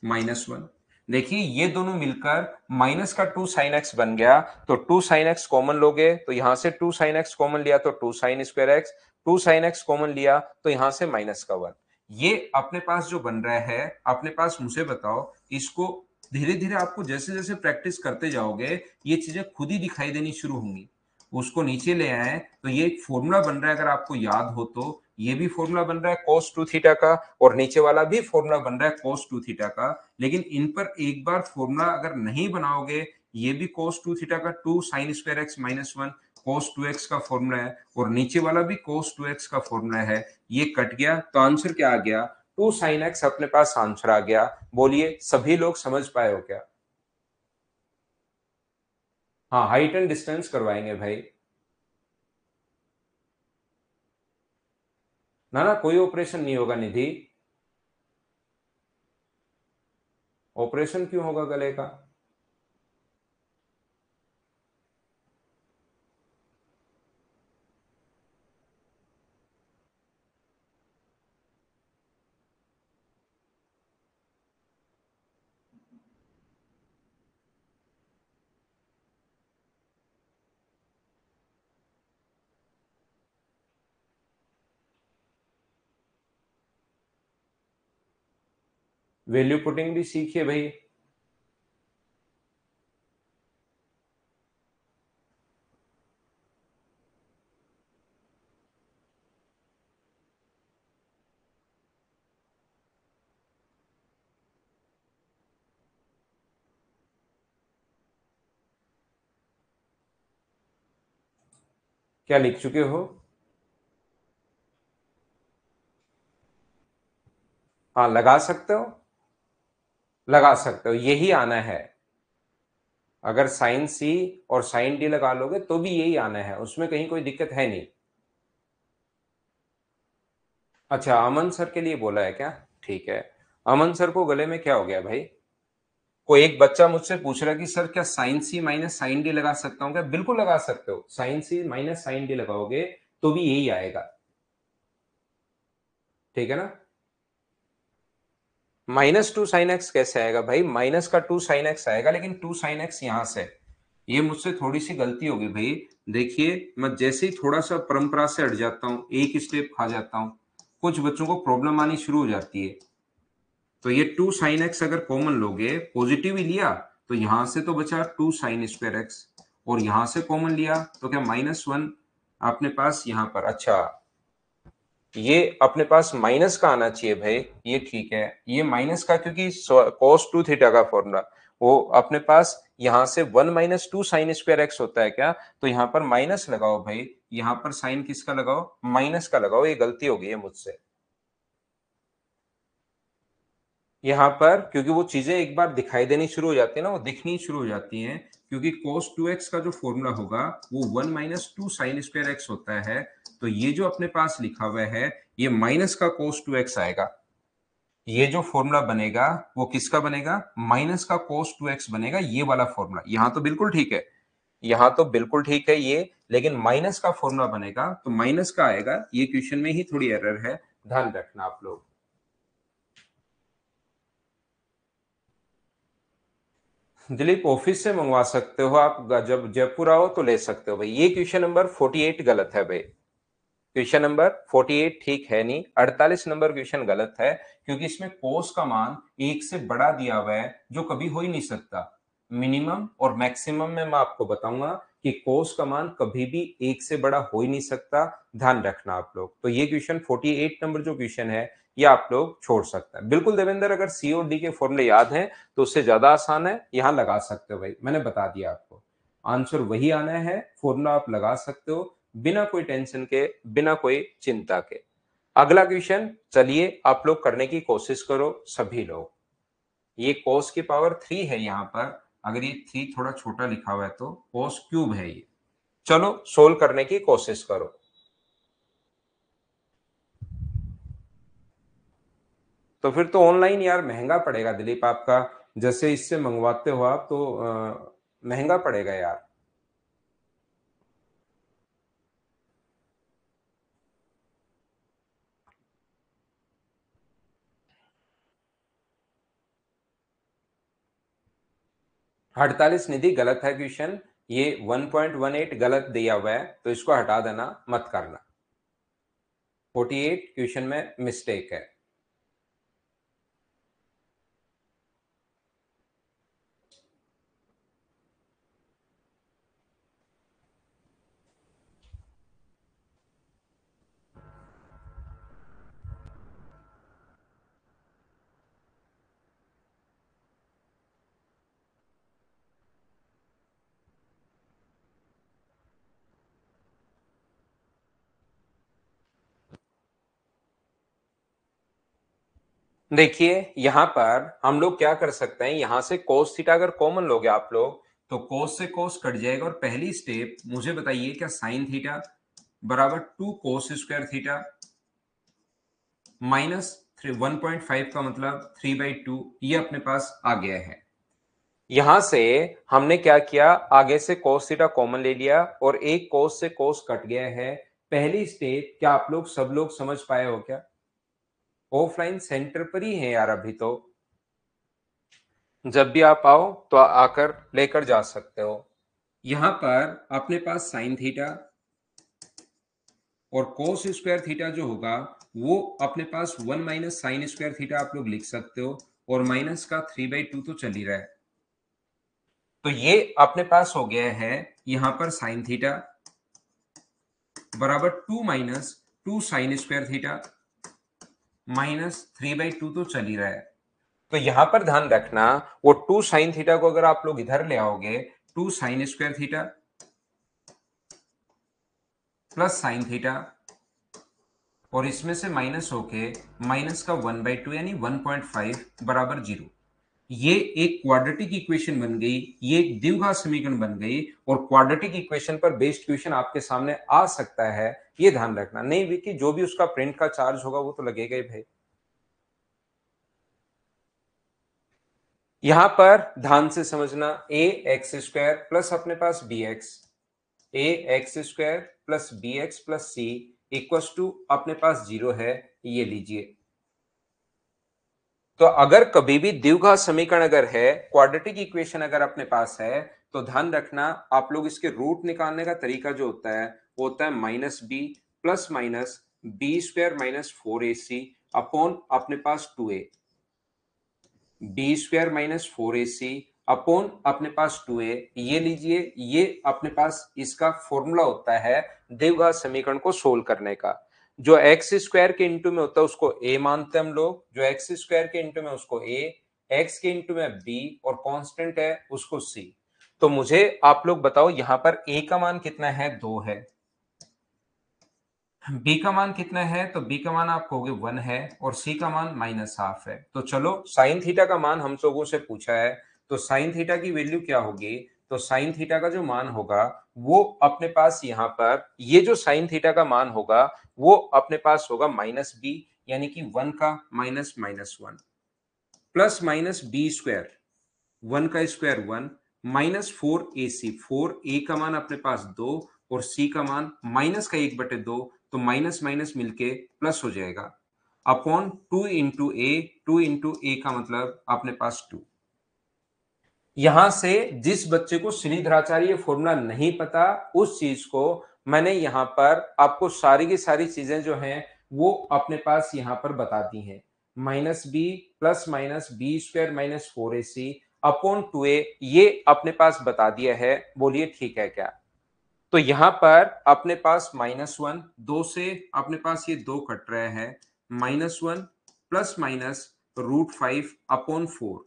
माइनस 1। देखिए ये दोनों मिलकर माइनस का 2 साइन एक्स बन गया। तो 2 साइन एक्स कॉमन लोगे तो यहां से 2 साइन एक्स कॉमन लिया तो 2 sign square x, 2 sine x common लिया तो यहां से माइनस का 1। ये अपने पास जो बन रहा है, अपने पास मुझे बताओ, इसको धीरे धीरे आपको जैसे जैसे प्रैक्टिस करते जाओगे ये चीजें खुद ही दिखाई देनी शुरू होंगी। उसको नीचे ले आए तो ये एक फॉर्मूला बन रहा है, अगर आपको याद हो तो ये भी फॉर्मूला बन रहा है cos 2 थीटा का, और नीचे वाला भी फॉर्मूला बन रहा है cos 2 थीटा का। लेकिन इन पर एक बार फॉर्मूला अगर नहीं बनाओगे, ये भी cos 2 थीटा का 2 sign square X minus 1 cos 2x का फॉर्मूला है, और नीचे वाला भी cos 2x का फॉर्मूला है, ये कट गया तो आंसर क्या आ गया, 2 साइन एक्स अपने पास आंसर आ गया। बोलिए सभी लोग समझ पाए हो क्या? हाँ, हाइट एंड डिस्टेंस करवाएंगे भाई। ना ना, कोई ऑपरेशन नहीं होगा निधि। ऑपरेशन क्यों होगा गले का? वैल्यू पुटिंग भी सीखिए भाई। क्या लिख चुके हो? हाँ, लगा सकते हो, लगा सकते हो, यही आना है। अगर साइन सी और साइन डी लगा लोगे तो भी यही आना है, उसमें कहीं कोई दिक्कत है नहीं। अच्छा, अमन सर के लिए बोला है क्या? ठीक है। अमन सर को गले में क्या हो गया भाई? कोई एक बच्चा मुझसे पूछ रहा है कि सर क्या sign C minus sine D लगा सकता हूँ क्या? बिल्कुल लगा सकते हो, sign C minus sine D लगाओगे तो भी यही आएगा। ठीक है ना? -2 sin x कैसे आएगा भाई? माइनस का 2 sin x आएगा, लेकिन 2 sin x यहां से, ये मुझसे थोड़ी सी गलती होगी भाई। देखिए, मैं जैसे ही थोड़ा सा परंपरा से हट जाता हूँ, एक स्टेप खा जाता हूँ, कुछ बच्चों को प्रॉब्लम आनी शुरू हो जाती है। तो ये 2 sin x अगर कॉमन लोगे, पॉजिटिव ही लिया तो यहां से तो बचा 2 sin²x, और यहां से कॉमन लिया तो क्या -1 अपने पास यहां पर। अच्छा, ये अपने पास माइनस का आना चाहिए भाई, ये ठीक है, ये माइनस का, क्योंकि cos 2 थीटा का फॉर्मूला वो अपने पास यहां से 1 - 2 sin² x होता है क्या? तो यहां पर माइनस लगाओ भाई, यहां पर साइन किसका लगाओ? माइनस का लगाओ, ये गलती हो गई है मुझसे यहाँ पर, क्योंकि वो चीजें एक बार दिखाई देनी शुरू हो जाती है ना, वो दिखनी शुरू हो जाती हैं, क्योंकि cos 2x का जो फॉर्मूला होगा वो 1 - 2 sin² x होता है। तो ये जो अपने पास लिखा हुआ है, ये माइनस का cos 2x आएगा। ये जो फॉर्मूला बनेगा वो किसका बनेगा? माइनस का cos 2x बनेगा, ये वाला फॉर्मूला। यहां तो बिल्कुल ठीक है, यहां तो बिल्कुल ठीक है ये, लेकिन माइनस का फॉर्मूला बनेगा तो माइनस का आएगा। ये क्वेश्चन में ही थोड़ी एरर है, ध्यान रखना आप लोग। दिलीप, ऑफिस से मंगवा सकते हो आप, जब जयपुर आओ तो ले सकते हो भाई। ये क्वेश्चन नंबर 48 गलत है भाई, क्वेश्चन नंबर 48 ठीक है नहीं, 48 नंबर क्वेश्चन गलत है, क्योंकि इसमें कोस का मान एक से बड़ा दिया हुआ है, जो कभी हो ही नहीं सकता। मिनिमम और मैक्सिमम में मैं आपको बताऊंगा कि कोस का मान कभी भी एक से बड़ा हो ही नहीं सकता, ध्यान रखना आप लोग। तो ये क्वेश्चन 48 नंबर जो क्वेश्चन है, ये आप लोग छोड़ सकते हैं बिल्कुल। देवेंद्र, अगर सी और डी के फॉर्मूले याद हैं तो उससे ज्यादा आसान है, यहां लगा सकते हो भाई, मैंने बता दिया आपको। आंसर वही आना है, फॉर्मूला आप लगा सकते हो बिना कोई टेंशन के, बिना कोई चिंता के। अगला क्वेश्चन, चलिए आप लोग करने की कोशिश करो सभी लोग। ये cos की पावर 3 है यहां पर, अगर ये 3 थोड़ा छोटा लिखा हुआ है तो cos³ है ये। चलो सोल्व करने की कोशिश करो। तो फिर तो ऑनलाइन यार महंगा पड़ेगा दिलीप आपका, जैसे इससे मंगवाते हो आप तो महंगा पड़ेगा यार। 48 निधि गलत है क्वेश्चन, ये 1.18 गलत दिया हुआ है, तो इसको हटा देना, मत करना। 48 क्वेश्चन में मिस्टेक है। देखिए, यहां पर हम लोग क्या कर सकते हैं, यहां से cos थीटा अगर कॉमन लोगे आप लोग, तो cos से cos कट जाएगा, और पहली स्टेप मुझे बताइए, क्या sin थीटा बराबर 2 cos² थीटा माइनस 1.5 का मतलब 3/2, ये अपने पास आ गया है। यहां से हमने क्या किया, आगे से cos थीटा कॉमन ले लिया, और एक cos से cos कट गया है। पहली स्टेप क्या आप लोग सब लोग समझ पाए हो क्या? ऑफलाइन सेंटर पर ही है यार अभी तो, जब भी आप आओ तो आकर लेकर जा सकते हो। यहां पर अपने पास साइन थीटा और कोस स्क्वायर थीटा जो होगा, वो अपने पास 1 - sin² थीटा आप लोग लिख सकते हो, और माइनस का 3/2 तो चल ही रहा है। तो ये अपने पास हो गया है, यहां पर साइन थीटा बराबर 2 - 2 sin² थीटा -3/2 तो चल ही रहा है। तो यहां पर ध्यान रखना, वो 2 sin थीटा को अगर आप लोग इधर ले आओगे, 2 sin² theta plus sine theta, और इसमें से माइनस होके माइनस का 1/2 यानी 1.5 बराबर 0। ये एक क्वाड्रेटिक इक्वेशन बन गई, ये एक द्विघात समीकरण बन गई, और क्वाड्रेटिक इक्वेशन पर बेस्ड क्वेश्चन आपके सामने आ सकता है, ये ध्यान रखना। नहीं भी कि जो भी उसका प्रिंट का चार्ज होगा वो तो लगेगा ही भाई। यहां पर ध्यान से समझना, ए एक्स स्क्वायर प्लस अपने पास B X, A X square plus B X plus C equals to अपने पास जीरो है, ये लीजिए। तो अगर कभी भी द्विघात समीकरण अगर है, क्वाड्रेटिक इक्वेशन अगर अपने पास है, तो ध्यान रखना आप लोग इसके रूट निकालने का तरीका जो होता है वो होता है minus B plus minus B square minus four A C upon अपने पास two A, B square minus four A C upon अपने पास टू ए, ये लीजिए। ये अपने पास इसका फॉर्मूला होता है द्विघात समीकरण को सोल्व करने का। जो एक्स स्क्वायर के इंटू में होता है उसको ए मानते हैं हम लोग, जो एक्स स्क्वायर के इंटू में उसको ए, एक्स के इंटू में बी, और कांस्टेंट है उसको सी। तो मुझे आप लोग बताओ यहां पर ए का मान कितना है, दो है, बी का मान कितना है, तो बी का मान आप कहोगे वन है, और सी का मान माइनस हाफ है। तो चलो साइन थीटा का मान हम लोगों से पूछा है, तो साइन थीटा की वैल्यू क्या होगी, तो साइन थीटा का जो मान होगा वो अपने पास यहाँ पर, ये जो साइन थीटा का मान होगा वो अपने पास होगा माइनस बी, यानी कि वन का minus minus one, plus minus B square, one का square one, minus four A C, four A का मान अपने पास दो, और सी का मान माइनस का एक बटे दो, तो माइनस माइनस मिलके प्लस हो जाएगा, अपॉन टू इंटू ए, टू इंटू ए का मतलब अपने पास टू। यहां से जिस बच्चे को श्रीधराचार्य फॉर्मूला नहीं पता, उस चीज को मैंने यहां पर आपको सारी की सारी चीजें जो हैं वो अपने पास यहां पर बता दी हैं। Minus B plus minus B square minus four A C upon two A, ये अपने पास बता दिया है, बोलिए ठीक है क्या। तो यहां पर अपने पास माइनस वन, दो से अपने पास ये दो कट रहे हैं, minus one plus minus root five upon four.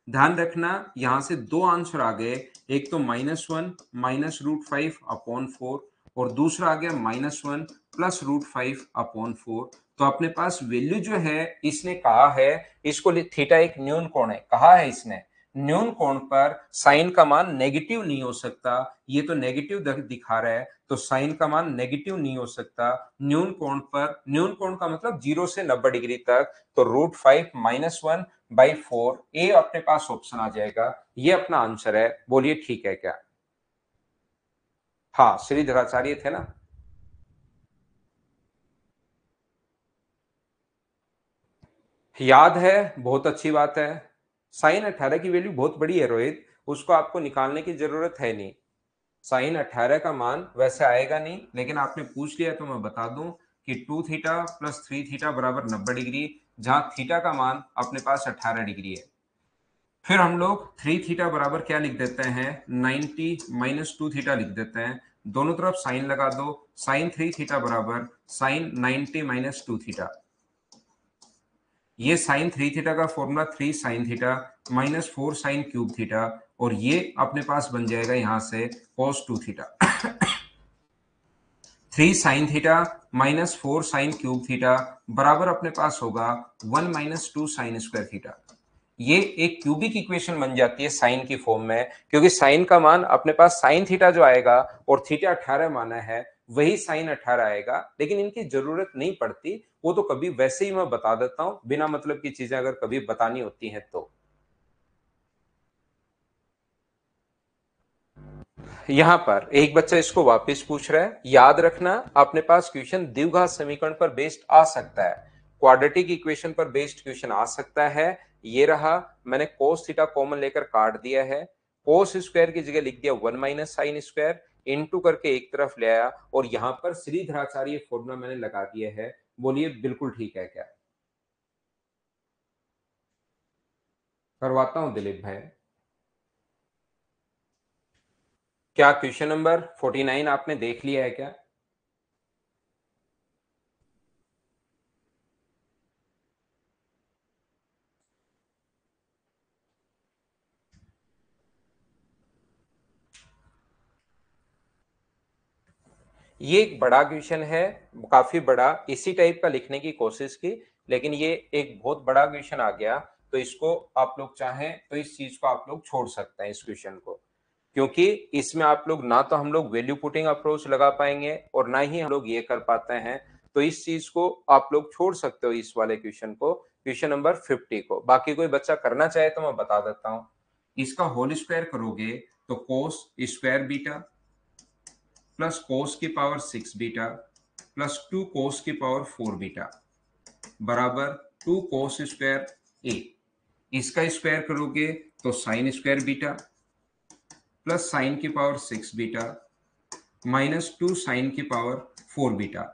ध्यान रखना यहां से दो आंसर आ गए, एक तो minus one minus root five upon four, और दूसरा आ गया minus one plus root five upon four. तो अपने पास वैल्यू जो है इसने कहा है, इसको थीटा एक न्यून कोण है कहा है इसने, न्यून कोण पर साइन का मान नेगेटिव नहीं हो सकता, ये तो नेगेटिव दिखा रहा है, तो साइन का मान नेगेटिव नहीं हो सकता न्यून कोण पर। न्यून कोण का मतलब 0 से 90 डिग्री तक, तो root five minus one by four, A अपने पास ऑप्शन आ जाएगा, ये अपना आंसर है, बोलिए ठीक है क्या। हाँ श्रीधराचार्य थे ना। याद है, बहुत अच्छी बात है। साइन 18 की वैल्यू बहुत बड़ी है रोहित, उसको आपको निकालने की जरूरत है नहीं। साइन 18 का मान वैसे आएगा नहीं, लेकिन आपने पूछ लिया तो मैं बता दूं कि two theta plus three theta बराबर 90 डिग्री, जहां थीटा का मान अपने पास 18 डिग्री है। फिर हम लोग थ्री थीटा बराबर क्या लिख देते हैं, 90 माइनस टू थीटा लिख देते हैं, दोनों तरफ साइन लगा दो, साइन थ्री थीटा बराबर साइन 90 माइनस टू थीटा। ये साइन थ्री थीटा का formula three sine theta minus four sine cube theta, और ये अपने पास बन जाएगा यहां से cos two theta. Three sine theta minus four sine cube theta बराबर अपने पास होगा one minus two sine square theta. ये एक क्यूबिक इक्वेशन बन जाती है साइन की फॉर्म में, क्योंकि साइन का मान अपने पास साइन थीटा जो आएगा और थीटा 18 माना है, वही साइन 18 आएगा, लेकिन इनकी जरूरत नहीं पड़ती, वो तो कभी वैसे ही मैं बता देता हूं, बिना मतलब की चीजें अगर कभी बतानी होती हैं तो। यहां पर एक बच्चा इसको वापस पूछ रहा है, याद रखना अपने पास क्वेश्चन द्विघात समीकरण पर बेस्ड आ सकता है, क्वाड्रेटिक इक्वेशन पर बेस्ड क्वेश्चन आ सकता है। ये रहा, मैंने कोस थीटा कॉमन लेकर काट दिया है, कोस स्क्वायर की जगह लिख दिया one minus sine square, into करके एक तरफ ले आया, और यहां पर श्रीधराचार्य फॉर्मूला मैंने लगा दिया है, बोलिए बिल्कुल ठीक है क्या। करवाता हूं दिलीप भाई। क्या क्वेश्चन नंबर 49 आपने देख लिया है क्या। ये एक बड़ा क्वेश्चन है, काफी बड़ा, इसी टाइप का लिखने की कोशिश की, लेकिन ये एक बहुत बड़ा क्वेश्चन आ गया। तो इसको आप लोग चाहें तो इस चीज को आप लोग छोड़ सकते हैं, इस क्वेश्चन को, क्योंकि इसमें आप लोग ना तो हम लोग वैल्यू पुटिंग अप्रोच लगा पाएंगे और ना ही हम लोग ये कर पाते हैं। तो इस चीज को आप लोग छोड़ सकते हो, इस वाले क्वेश्चन को, क्वेश्चन नंबर 50 को। बाकी कोई बच्चा करना चाहे तो मैं बता देता हूं। इसका होल स्क्वायर करोगे तो cos square beta plus cos की पावर 6 बीटा प्लस 2 कोस की पावर 4 बीटा बराबर 2 कोस स्क्वायर ए। इसका स्क्वायर करोगे तो sine square beta plus sign की पावर 6 बीटा माइनस 2 साइन की पावर 4 बीटा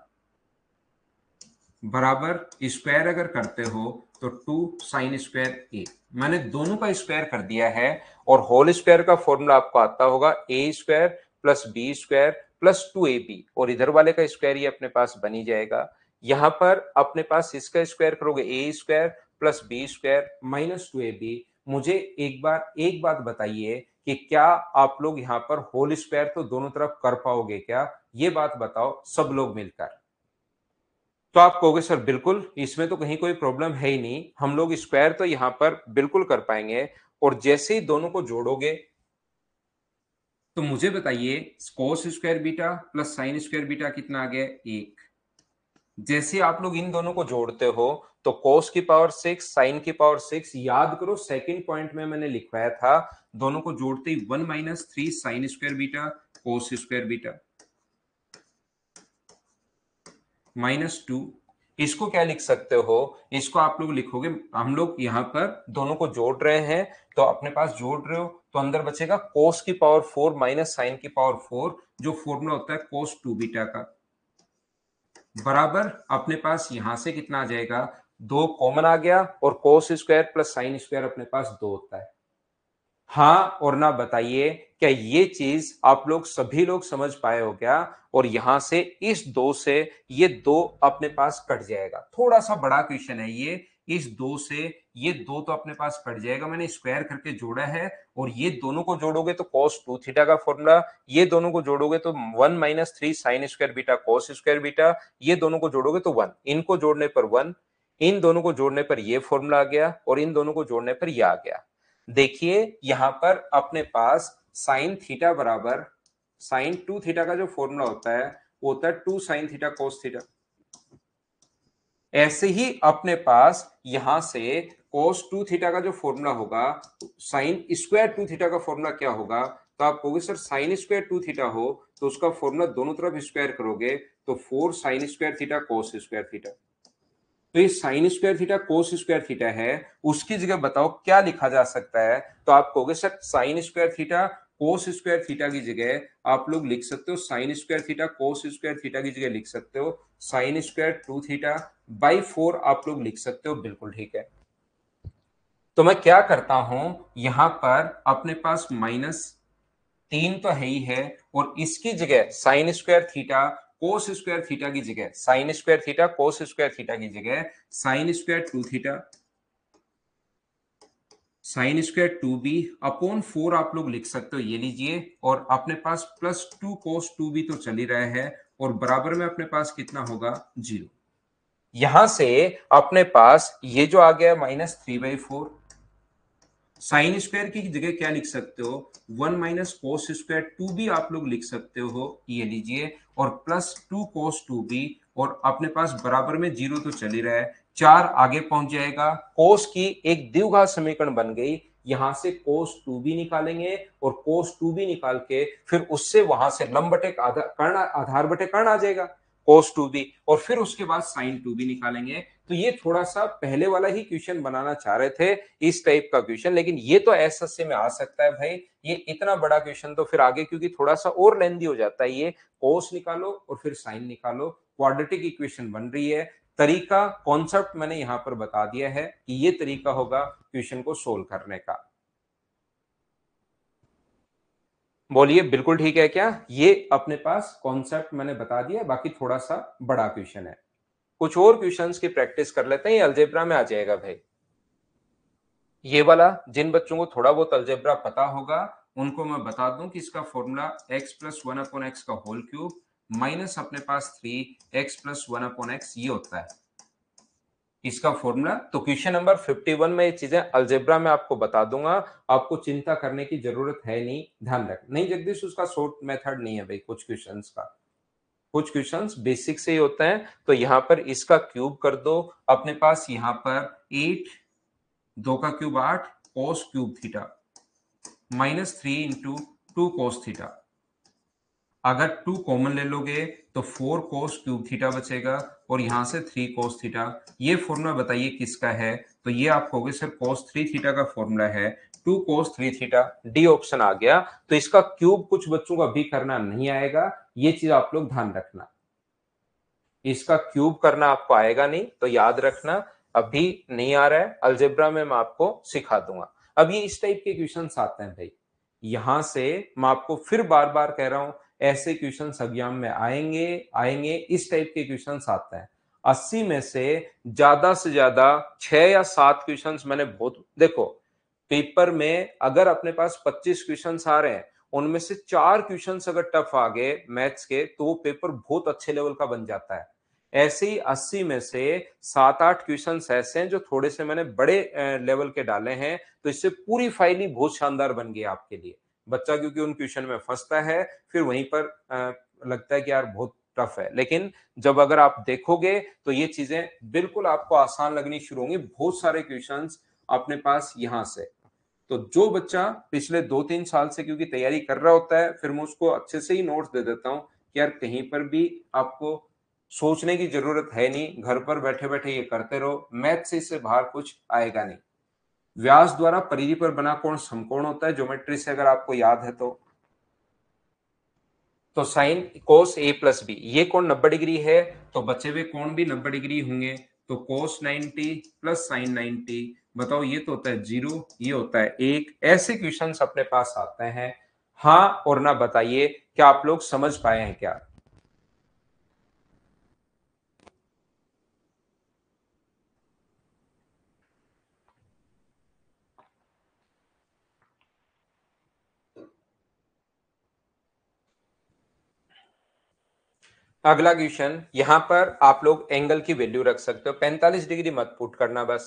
बराबर स्क्वायर अगर करते हो तो 2 साइन स्क्वायर ए। मैंने दोनों का स्क्वायर कर दिया है और होल स्क्वायर का फॉर्मूला आपको आता होगा A square plus B square plus 2ab, और इधर वाले का स्क्वायर ये अपने पास बनी जाएगा। यहां पर अपने पास इसका स्क्वायर करोगे A square plus B square minus 2ab। मुझे एक बात बताइए कि क्या आप लोग यहाँ पर होल स्क्वायर तो दोनों तरफ कर पाओगे क्या? ये बात बताओ सब लोग मिलकर। तो आप कहोगे सर बिल्कुल, इसमें तो कहीं कोई प्रॉब्लम है ही नहीं, हम लोग स्क्वायर तो यहां पर बिल्कुल कर पाएंगे। और जैसे ही दोनों को जोड़ोगे तो मुझे बताइए cos square beta plus sine square beta कितना आ गया? 1। जैसे आप लोग इन दोनों को जोड़ते हो तो कोस की पावर 6 साइन की पावर 6, याद करो सेकंड पॉइंट में मैंने लिखवाया था, दोनों को जोड़ते ही 1 minus 3 sine square beta cos square beta minus 2। इसको क्या लिख सकते हो? इसको आप लोग लिखोगे, हम लोग यहां पर दोनों को जोड़ रहे हैं तो अपने पास जोड़ रहे हो तो अंदर बचेगा कोस की पावर 4 माइनस साइन की पावर 4, जो फॉर्मूला होता है कोस 2 बीटा का, बराबर अपने पास यहां से कितना आ जाएगा? 2 कॉमन आ गया और cos square plus sine square अपने पास 2 होता है। हाँ और ना बताइए, क्या ये चीज आप लोग सभी लोग समझ पाए हो क्या? और यहां से इस 2 से ये 2 अपने पास कट जाएगा। थोड़ा सा बड़ा क्वेश्चन है ये, इस 2 से ये 2 तो अपने पास कट जाएगा, मैंने स्क्वायर करके जोड़ा है। और ये दोनों को जोड़ोगे तो cos 2 थीटा का फॉर्मूला, ये दोनों को जोड़ोगे तो 1 minus 3 sine square beta cos square beta, ये दोनों को जोड़ोगे तो 1, इनको जोड़ने पर 1, इन दोनों को जोड़ने पर ये फॉर्मूला आ गया और इन दोनों को जोड़ने पर ये आ गया। देखिए यहां पर अपने पास साइन थीटा बराबर साइन 2 थीटा का जो फॉर्मूला होता है वो होता है 2 साइन थीटा कोस थीटा। ऐसे ही अपने पास यहां से कोस 2 थीटा का जो फॉर्मूला होगा, साइन स्क्वायर 2 थीटा का फॉर्मूला क्या होगा? तो आप कहोगे सर साइन स्क्वायर 2 थीटा हो तो उसका फॉर्मूला दोनों तरफ स्क्वायर करोगे तो 4 sign square theta cos square theta. तो ये sign square theta cos square theta है, उसकी जगह बताओ क्या लिखा जा सकता है? तो आप कहोगे sir sign square theta cos square theta की जगह आप लोग लिख सकते हो sign square theta cos square theta की जगह लिख सकते हो साइन स्क्वायर 2 थीटा बाई 4 आप लोग लिख सकते हो, बिल्कुल ठीक है। तो मैं क्या करता हूं, यहां पर अपने पास माइनस 3 तो है ही है और इसकी जगह sign square theta cos square theta की जगह sign square theta cos square theta की जगह sine square 2 theta sine square 2b upon 4 आप लोग लिख सकते हो, ये लीजिए। और अपने पास प्लस 2 कोस 2b तो चल ही रहा है और बराबर में अपने पास कितना होगा? 0। यहां से अपने पास ये जो आ गया -3/4, साइन स्क्वायर की जगह क्या लिख सकते हो? 1 माइनस कोस स्क्वायर 2b आप लोग लिख सकते हो, ये लीजिए। और प्लस 2 कोस 2b और अपने पास बराबर में 0 तो चल ही रहा है, 4 आगे पहुंच जाएगा। कोस की एक द्विघात समीकरण बन गई, यहां से कोस 2b निकालेंगे और कोस 2b निकाल के फिर उससे वहां से लंब बटे कर्ण आधार बटे कर्ण आ जाएगा कोस 2b, और फिर उसके बाद साइन 2b निकालेंगे। तो ये थोड़ा सा पहले वाला ही क्वेश्चन बनाना चाह रहे थे, इस टाइप का क्वेश्चन, लेकिन ये तो एसएससी में आ सकता है भाई। ये इतना बड़ा क्वेश्चन तो फिर आगे क्योंकि थोड़ा सा और लेंदी हो जाता है, ये कोस निकालो और फिर साइन निकालो, क्वाड्रेटिक इक्वेशन बन रही है। तरीका कॉन्सेप्ट मैंने यहां पर बता दिया है कि ये तरीका होगा क्वेश्चन को सोल्व करने का। बोलिए बिल्कुल ठीक है क्या? ये अपने पास कॉन्सेप्ट मैंने बता दिया, बाकी थोड़ा सा बड़ा क्वेश्चन है। कुछ और क्वेश्चंस की प्रैक्टिस कर लेते हैं, ये अलजेब्रा में आ जाएगा भाई। ये वाला जिन बच्चों को थोड़ा बहुत अलजेब्रा पता होगा उनको मैं बता दूं कि इसका फॉर्मूला x प्लस 1/x का होल क्यूब माइनस अपने पास 3x प्लस 1/x ये होता है। इसका फॉर्मूला तो क्वेश्चन नंबर 51 में ये चीजें अलजेब्रा में आपको बता दूंगा, आपको चिंता करने की जरूरत है नहीं, ध्यान रख नहीं जगदीश उसका शॉर्ट मेथड नहीं है भाई, कुछ क्वेश्चंस का, कुछ क्वेश्चंस बेसिक से ही होते हैं। तो यहां पर इसका क्यूब कर दो, अपने पास यहां पर 8, 2 का cube 8 cos cube theta -3 into 2 cos theta. अगर 2 कॉमन ले लोगे तो 4 कोस क्यूब थीटा बचेगा और यहां से 3 कोस थीटा। ये फॉर्मूला बताइए किसका है, तो ये आपको होगा सर कोस 3 थीटा का फॉर्मूला है, 2 कोस 3 थीटा, डी ऑप्शन आ गया। तो इसका क्यूब कुछ बच्चों को अभी करना नहीं आएगा, ये चीज आप लोग ध्यान रखना, इसका क्यूब करना आपको आएगा नहीं, तो याद रखना अभी नहीं आ रहा है, अलजेब्रा में मैं आपको सिखा दूंगा। अब ये इस टाइप के क्वेश्चंस आते हैं भाई, यहां से मैं आपको फिर बार बार कह रहा हूं, ऐसे क्वेश्चंस एग्जाम में आएंगे आएंगे, इस टाइप के क्वेश्चंस आते हैं। 80 में से ज्यादा 6 या 7 क्वेश्चंस मैंने बहुत देखो, पेपर में अगर अपने पास 25 क्वेश्चंस आ रहे हैं, उनमें से 4 क्वेश्चंस अगर टफ आ गए मैथ्स के, तो वो पेपर बहुत अच्छे लेवल का बन जाता है। ऐसे ही 80 में से 7-8 क्वेश्चंस ऐसे हैं जो थोड़े से मैंने बड़े लेवल के डाले हैं, तो इससे पूरी फाइल ही बहुत शानदार बन गई आपके लिए। बच्चा क्योंकि उन क्वेश्चन में फंसता है, फिर वहीं पर लगता है कि यार बहुत टफ है, लेकिन जब अगर आप देखोगे तो ये चीजें बिल्कुल आपको आसान लगनी शुरू होंगी। बहुत सारे क्वेश्चंस अपने पास यहां से, तो जो बच्चा पिछले 2-3 साल से क्योंकि तैयारी कर रहा होता है, फिर मैं उसको अच्छे से ही नोट्स दे देता हूं कि यार कहीं पर भी आपको सोचने की जरूरत है नहीं, घर पर बैठे बैठे ये करते रहो, मैथ से इससे बाहर कुछ आएगा नहीं। व्यास द्वारा परिधि पर बना कोण समकोण होता है, ज्योमेट्री से अगर आपको याद है तो साइन कोस ए प्लस बी, ये कोण 90 डिग्री है, तो बचे हुए कोण भी 90 डिग्री होंगे, तो कोस 90 प्लस साइन 90, बताओ ये तो होता है 0, ये होता है 1। ऐसे क्वेश्चंस अपने पास आते हैं। हाँ और ना बताइए, क्या आप लोग समझ पाए हैं क्या? अगला क्वेश्चन, यहां पर आप लोग एंगल की वैल्यू रख सकते हो, 45 डिग्री मत पुट करना, बस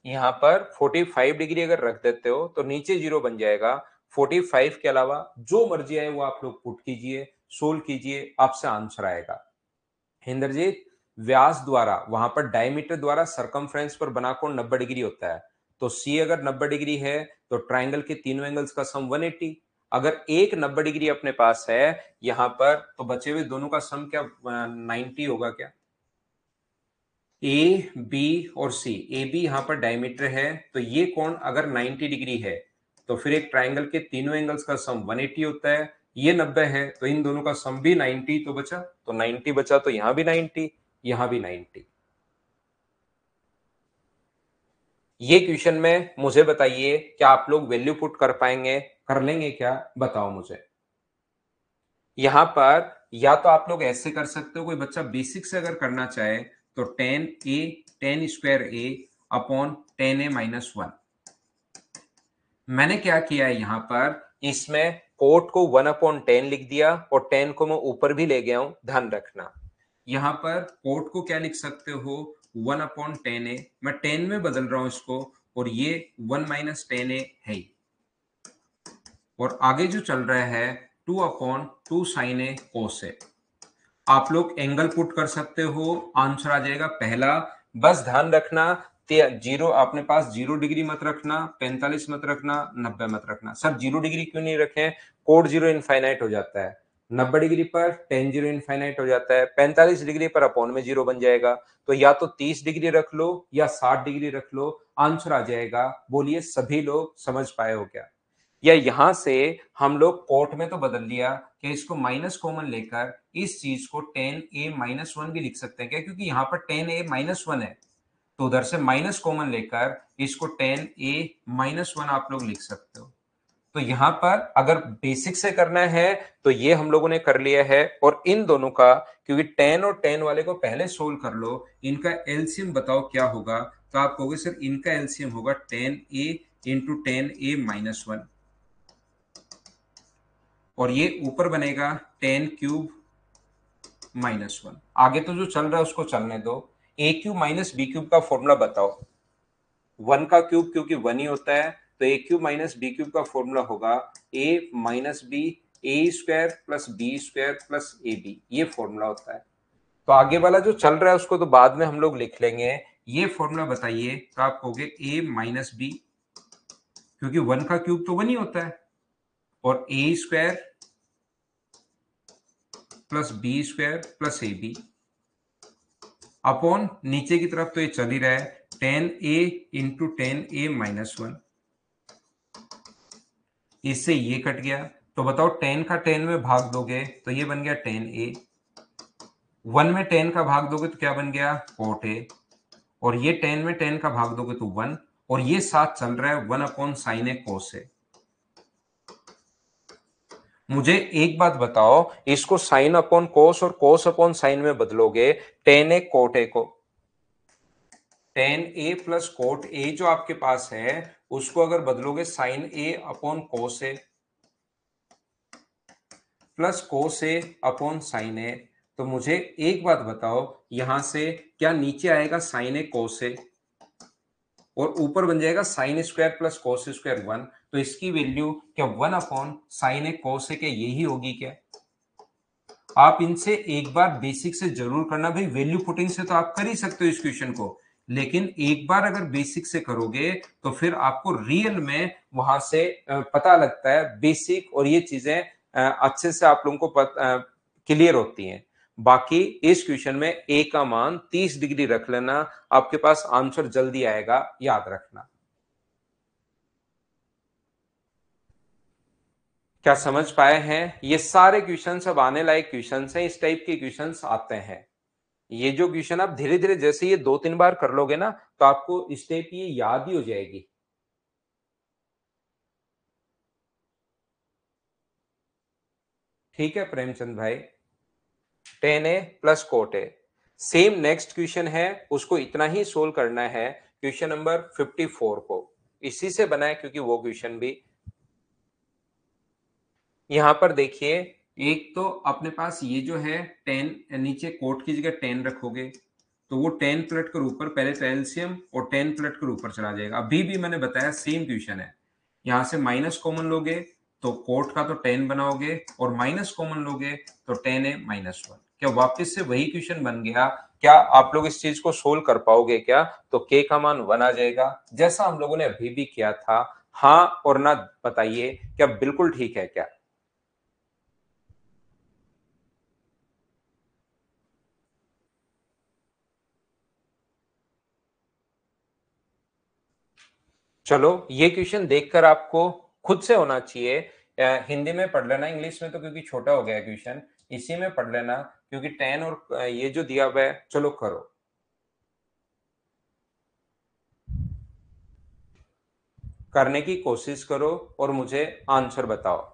यहां पर 45 डिग्री अगर रख देते हो तो नीचे 0 बन जाएगा। 45 के अलावा जो मर्जी आए वो आप लोग पुट कीजिए, सोल्व कीजिए, आपसे आंसर आएगा। इंद्रजीत, व्यास द्वारा वहां पर डायमीटर द्वारा सरकमफ्रेंस पर बना कोण 90 डिग्री होता है, तो सी अगर 90 डिग्री है तो ट्राइंगल के तीनों एंगल्स का सम 180। अगर एक 90 डिग्री अपने पास है यहां पर, तो बचे हुए दोनों का सम क्या 90 होगा क्या? ए बी और सी, ए बी यहां पर डायमीटर है, तो ये कोण अगर 90 डिग्री है तो फिर एक ट्राइंगल के तीनों एंगल्स का सम 180 होता है। ये 90 है तो इन दोनों का सम भी 90, तो बचा तो 90 बचा, तो यहां भी 90, यहां भी 90। ये क्वेश्चन में मुझे बताइए, क्या आप लोग वैल्यू पुट कर पाएंगे, कर लेंगे क्या, बताओ मुझे। यहां पर या तो आप लोग ऐसे कर सकते हो, कोई बच्चा बेसिक से अगर करना चाहे तो टेन स्क्वायर ए अपॉन 10a-1। मैंने क्या किया है यहां पर, इसमें कोट को 1/10 लिख दिया और 10 को मैं ऊपर भी ले गया हूं, ध्यान रखना। यहां पर कोट को क्या लिख सकते हो, 1/10a, मैं 10 में बदल रहा हूं इसको, और ये 1-10a है ही। और आगे जो चल रहा है 2/2 साइन ए कोस ए। आप लोग एंगल पुट कर सकते हो, आंसर आ जाएगा पहला। बस ध्यान रखना, जीरो अपने पास 0 डिग्री मत रखना, 45 मत रखना, 90 मत रखना। सर 0 डिग्री क्यों नहीं रखें, कोड 0 इनफाइनाइट हो जाता है, 90 डिग्री पर टेन 0 इनफाइनाइट हो जाता है, 45 डिग्री पर अपॉन में 0 बन जाएगा। तो या तो 30 डिग्री रख लो या 60 डिग्री रख लो, आंसर आ जाएगा। बोलिए सभी लोग समझ पाए हो क्या? या यहां से हम लोग कोट में तो बदल लिया, कि इसको माइनस कॉमन लेकर इस चीज को 10a-1 भी लिख सकते हैं क्या, क्योंकि यहां पर 10a-1 है, तो उधर से माइनस कॉमन लेकर इसको 10a-1 आप लोग लिख सकते हो। तो यहां पर अगर बेसिक से करना है तो ये हम लोगों ने कर लिया है, और इन दोनों का क्योंकि 10 और 10 वाले को पहले सोल्व कर लो, इनका एलसीएम बताओ क्या होगा, तो आप कहोगे सर इनका एलसीएम होगा 10a इंटू 10a-1, और ये ऊपर बनेगा 10³ -1। आगे तो जो चल रहा है उसको चलने दो। ए क्यूब माइनस बी क्यूब का फॉर्मूला बताओ। 1 का क्यूब क्योंकि 1 ही होता है, तो A cube minus B cube का फॉर्मूला होगा A minus B, A square plus B square plus A B, ये फॉर्मूला होता है। तो आगे वाला जो चल रहा है उसको तो बाद में हम लोग लिख लेंगे। ये फॉर्मूला बताइए, तो आप कहोगे ए माइनस बी, क्योंकि 1 का क्यूब तो 1 ही होता है, और A square plus B square plus A B upon नीचे की तरफ तो ये चल ही रहा है, ten A into ten A minus 1। इससे ये कट गया, तो बताओ 10 का 10 में भाग दोगे तो ये बन गया 10a, 1 में 10 का भाग दोगे तो क्या बन गया cot a, और ये 10 में 10 का भाग दोगे तो 1, और ये साथ चल रहा है 1 upon sine A cos a। मुझे एक बात बताओ, इसको साइन अपॉन कोस और कोस अपॉन साइन में बदलोगे, टेन ए कोट ए को, ten A plus cot A जो आपके पास है उसको अगर बदलोगे साइन ए अपॉन कोस ए प्लस कोस ए अपॉन साइन ए, तो मुझे एक बात बताओ, यहां से क्या नीचे आएगा साइन ए कोस ए और ऊपर बन जाएगा sine square plus cos square 1, तो इसकी वैल्यू क्या 1 अपॉन साइन ए कोस ए के यही होगी क्या? आप इनसे एक बार बेसिक से जरूर करना भाई, वैल्यू पुटिंग से तो आप कर ही सकते हो इस क्वेश्चन को, लेकिन एक बार अगर बेसिक से करोगे तो फिर आपको रियल में वहां से पता लगता है बेसिक, और ये चीजें अच्छे से आप लोगों को क्लियर होती हैं। बाकी इस क्वेश्चन में ए का मान 30 डिग्री रख लेना, आपके पास आंसर जल्दी आएगा, याद रखना। क्या समझ पाए हैं? ये सारे क्वेश्चंस अब आने लायक क्वेश्चंस हैं, इस टाइप के क्वेश्चंस आते हैं। ये जो क्वेश्चन आप धीरे धीरे जैसे ये 2-3 बार कर लोगे ना, तो आपको स्टेप ये याद ही हो जाएगी। ठीक है प्रेमचंद भाई, ten A plus cot A. Same next question है, उसको इतना ही सोल्व करना है, क्वेश्चन नंबर 54 को इसी से बना है, क्योंकि वो क्वेश्चन भी यहां पर देखिए, एक तो अपने पास ये जो है 10, नीचे कोट की जगह 10 रखोगे तो वो 10 पलट कर ऊपर, पहले तो एलसीएम और 10 पलट कर ऊपर चला जाएगा। अभी भी मैंने बताया सेम क्वेश्चन है, यहां से माइनस कॉमन लोगे तो कोट का तो 10 बनाओगे, और माइनस कॉमन लोगे तो 10 है माइनस 1। क्या वापस से वही क्वेश्चन बन गया? क्या आप लोग इस चीज को सोल्व कर पाओगे क्या? तो के का मान 1 आ जाएगा, जैसा हम लोगों ने अभी भी किया था। हाँ और ना बताइए, क्या बिल्कुल ठीक है क्या? चलो ये क्वेश्चन देखकर आपको खुद से होना चाहिए, हिंदी में पढ़ लेना, इंग्लिश में तो क्योंकि छोटा हो गया क्वेश्चन, इसी में पढ़ लेना, क्योंकि 10 और ये जो दिया हुआ है। चलो करो, करने की कोशिश करो और मुझे आंसर बताओ।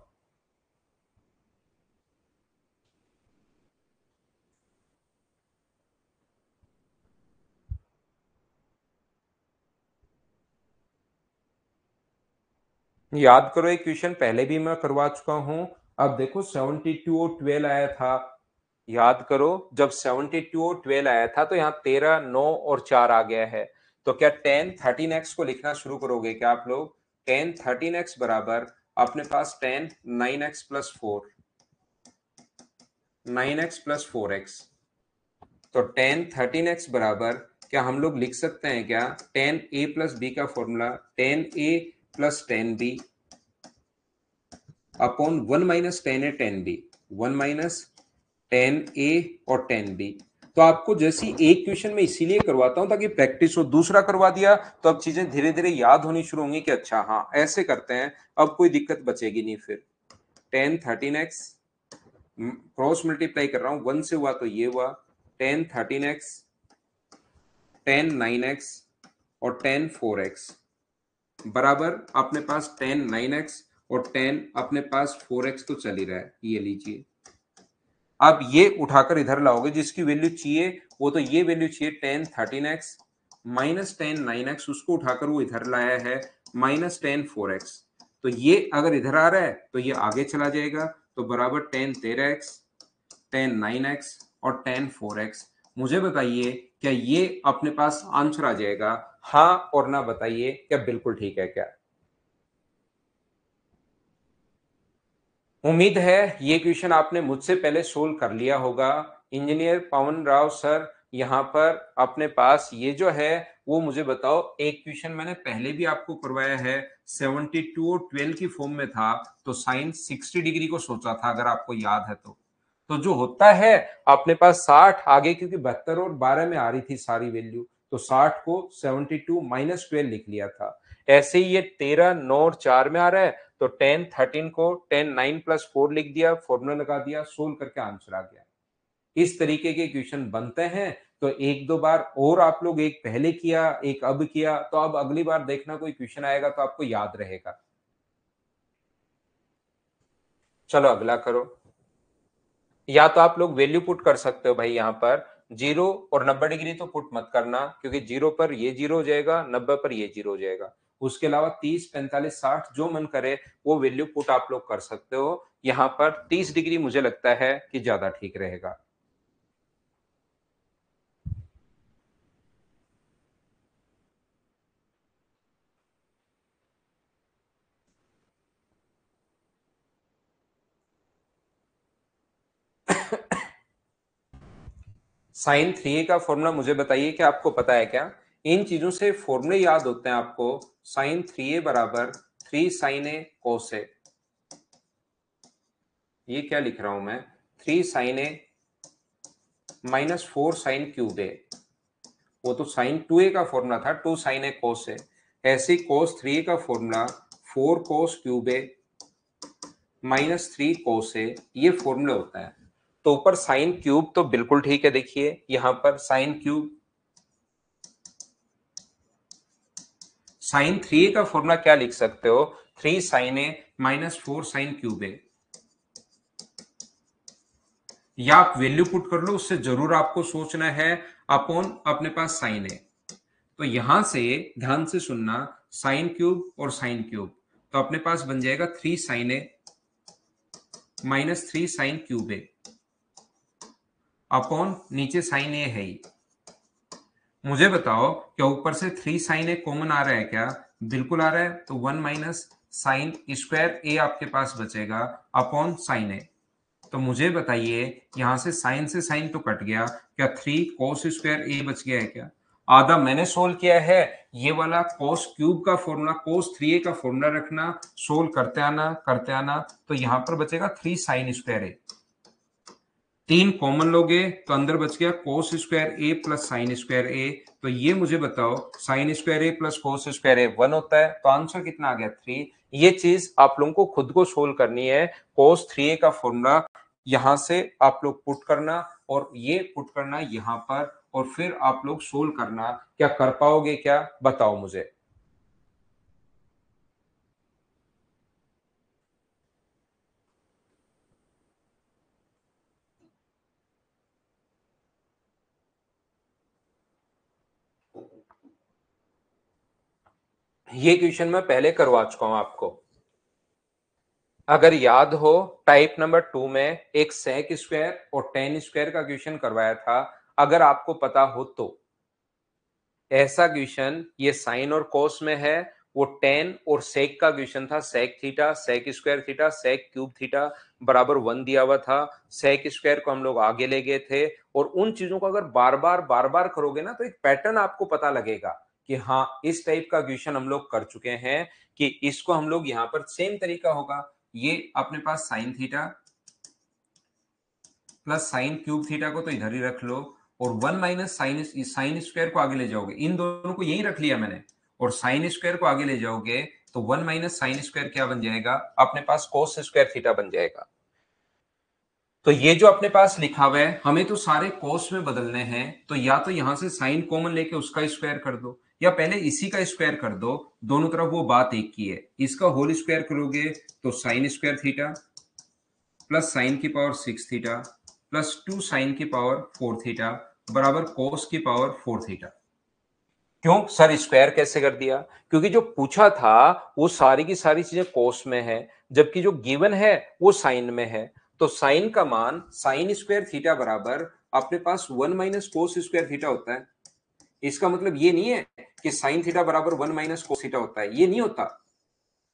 याद करो, एक क्वेश्चन पहले भी मैं करवा चुका हूं। अब देखो 72 और 12 आया था, याद करो जब 72 और 12 आया था तो यहाँ 13, 9 और 4 आ गया है। तो क्या 10 13x को लिखना शुरू करोगे क्या आप लोग? 10 13x बराबर अपने पास 10 9x plus 4, 9x plus 4x, तो 10 13x बराबर क्या हम लोग लिख सकते हैं क्या 10a प्लस बी का formula 10a plus 10b upon 1 minus 10a 10b, 1 minus 10a और 10b। तो आपको जैसी एक क्वेश्चन में इसीलिए करवाता हूं ताकि प्रैक्टिस हो, दूसरा करवा दिया तो अब चीजें धीरे धीरे याद होनी शुरू होंगी कि अच्छा हाँ ऐसे करते हैं, अब कोई दिक्कत बचेगी नहीं। फिर 10 13x क्रॉस मल्टीप्लाई कर रहा हूं, 1 से हुआ तो ये हुआ 10 13x, 10 9x और 10 4x बराबर अपने पास 10 9x और 10 अपने पास 4x तो चल ही रहा है, ये लीजिए। अब ये उठाकर इधर लाओगे, जिसकी वैल्यू चाहिए वो तो ये वैल्यू चाहिए 10 13x माइनस 10 9x, उसको उठाकर वो इधर लाया है माइनस 10 4x, तो ये अगर इधर आ रहा है तो ये आगे चला जाएगा, तो बराबर 10 13x 10 9x और 10 4x। मुझे बताइए क्या ये अपने पास आंसर आ जाएगा? हाँ और ना बताइए क्या बिल्कुल ठीक है क्या? उम्मीद है ये क्वेश्चन आपने मुझसे पहले सोल्व कर लिया होगा। इंजीनियर पवन राव सर, यहाँ पर अपने पास ये जो है वो मुझे बताओ, एक क्वेश्चन मैंने पहले भी आपको करवाया है, 72 और 12 की फॉर्म में था, तो साइन 60 डिग्री को सोचा था अगर आपको याद है तो जो होता है अपने पास 60 आगे, क्योंकि 72 और 12 में आ रही थी सारी वैल्यू, तो 60 को 72 माइनस 12 लिख लिया था। ऐसे ही ये 13 9 और 4 में आ रहा है, तो 10 13 को 10 9 प्लस 4 लिख दिया, फॉर्मूला लगा दिया, सोल्व करके आंसर आ गया। इस तरीके के क्वेश्चन बनते हैं। तो एक दो बार और आप लोग, एक पहले किया एक अब किया, तो अब अगली बार देखना कोई क्वेश्चन आएगा तो आपको याद रहेगा। चलो अगला करो। या तो आप लोग वैल्यू पुट कर सकते हो भाई, यहाँ पर 0 और 90 डिग्री तो पुट मत करना, क्योंकि 0 पर ये 0 हो जाएगा, 90 पर ये 0 हो जाएगा। उसके अलावा 30 45 60 जो मन करे वो वैल्यू पुट आप लोग कर सकते हो। यहाँ पर 30 डिग्री मुझे लगता है कि ज्यादा ठीक रहेगा। साइन 3a का फॉर्मूला मुझे बताइए कि आपको पता है क्या? इन चीजों से फॉर्मूले याद होते हैं आपको। साइन 3a बराबर 3 साइन ए कोस ए। ये क्या लिख रहा हूं मैं? 3 साइन ए माइनस 4 साइन क्यूब ए। वो तो साइन 2a का फॉर्मूला था, 2 साइन ए कोस ए। ऐसे कोस 3a का फॉर्मूला 4 कोस क्यूब ए माइनस 3 कोस ए, ये फॉर्मूला होता है। तो ऊपर साइन क्यूब तो बिल्कुल ठीक है, देखिए यहां पर साइन क्यूब। साइन 3a का फॉर्मूला क्या लिख सकते हो? 3 साइन ए माइनस 4 साइन क्यूब ए। या आप वैल्यू पुट कर लो, उससे जरूर आपको सोचना है अपॉन अपने पास साइन ए। तो यहां से ध्यान से सुनना, साइन क्यूब और साइन क्यूब, तो अपने पास बन जाएगा 3 साइन ए माइनस 3 साइन क्यूब ए अपॉन नीचे साइन ए है ही। मुझे बताओ क्या ऊपर से 3 साइन ए कॉमन आ रहा है क्या? बिल्कुल आ रहा है। तो 1 माइनस साइन स्क्वायर ए आपके पास बचेगा अपॉन साइन ए। तो मुझे बताइए यहां से साइन तो कट गया, क्या 3 कोस स्क्वायर ए बच गया है क्या? आधा मैंने सोल्व किया है। ये वाला कोस क्यूब का फॉर्मूला, कोस 3a का फॉर्मूला रखना, सोल्व करते आना, तो यहां पर बचेगा 3 साइन स्क्वायर ए। 3 कॉमन लोगे तो अंदर बच गया कोस स्क्वायर ए प्लस साइन स्क्वायर ए। तो ये मुझे बताओ साइन स्क्वायर ए प्लस कोस स्क्वायर ए 1 होता है, तो आंसर कितना आ गया? 3। ये चीज आप लोगों को खुद को सोल्व करनी है। कोस 3a का फॉर्मूला यहां से आप लोग पुट करना, और ये पुट करना यहां पर, और फिर आप लोग सोल्व करना। क्या कर पाओगे क्या? बताओ मुझे। ये क्वेश्चन मैं पहले करवा चुका हूं आपको। अगर याद हो, टाइप नंबर 2 में एक सेक स्क्वायर और टेन स्क्वायर का क्वेश्चन करवाया था, अगर आपको पता हो तो। ऐसा क्वेश्चन ये साइन और कोस में है। वो टेन और सेक का क्वेश्चन था, sec theta, sec square theta, sec cube theta बराबर 1 दिया हुआ था। सेक स्क्वायर को हम लोग आगे ले गए थे, और उन चीजों को अगर बार बार करोगे ना, तो एक पैटर्न आपको पता लगेगा कि हाँ इस टाइप का क्वेश्चन हम लोग कर चुके हैं, कि इसको हम लोग यहाँ पर सेम तरीका होगा। ये अपने पास sine theta plus sine cube theta को तो इधर ही रख लो, और 1 माइनस साइन साइन स्क्वायर को आगे ले जाओगे, इन दोनों को यही रख लिया मैंने, और साइन स्क्वायर को आगे ले जाओगे तो 1 माइनस साइन स्क्वायर क्या बन जाएगा? अपने पास कोस स्क्वायर थीटा बन जाएगा। तो ये जो अपने पास लिखा हुआ है, हमें तो सारे कोस में बदलने हैं, तो या तो यहां से साइन कॉमन लेके उसका स्क्वायर कर दो, या पहले इसी का स्क्वायर कर दो। दोनों तरफ वो बात एक की है। इसका होल स्क्वायर करोगे तो sine square theta plus sign की पावर 6 थीटा प्लस 2 साइन की पावर 4 थीटा बराबर कोस की पावर 4 थीटा। क्यों सर स्क्वायर कैसे कर दिया? क्योंकि जो पूछा था वो सारी की सारी चीजें कोस में है, जबकि जो गिवन है वो साइन में है। तो साइन का मान साइन स्क्वायर थीटा बराबर अपने पास 1 माइनस कोस स्क्वायर थीटा होता है। इसका मतलब ये नहीं है कि साइन थीटा बराबर 1 माइनस कोस थीटा होता है, ये नहीं होता।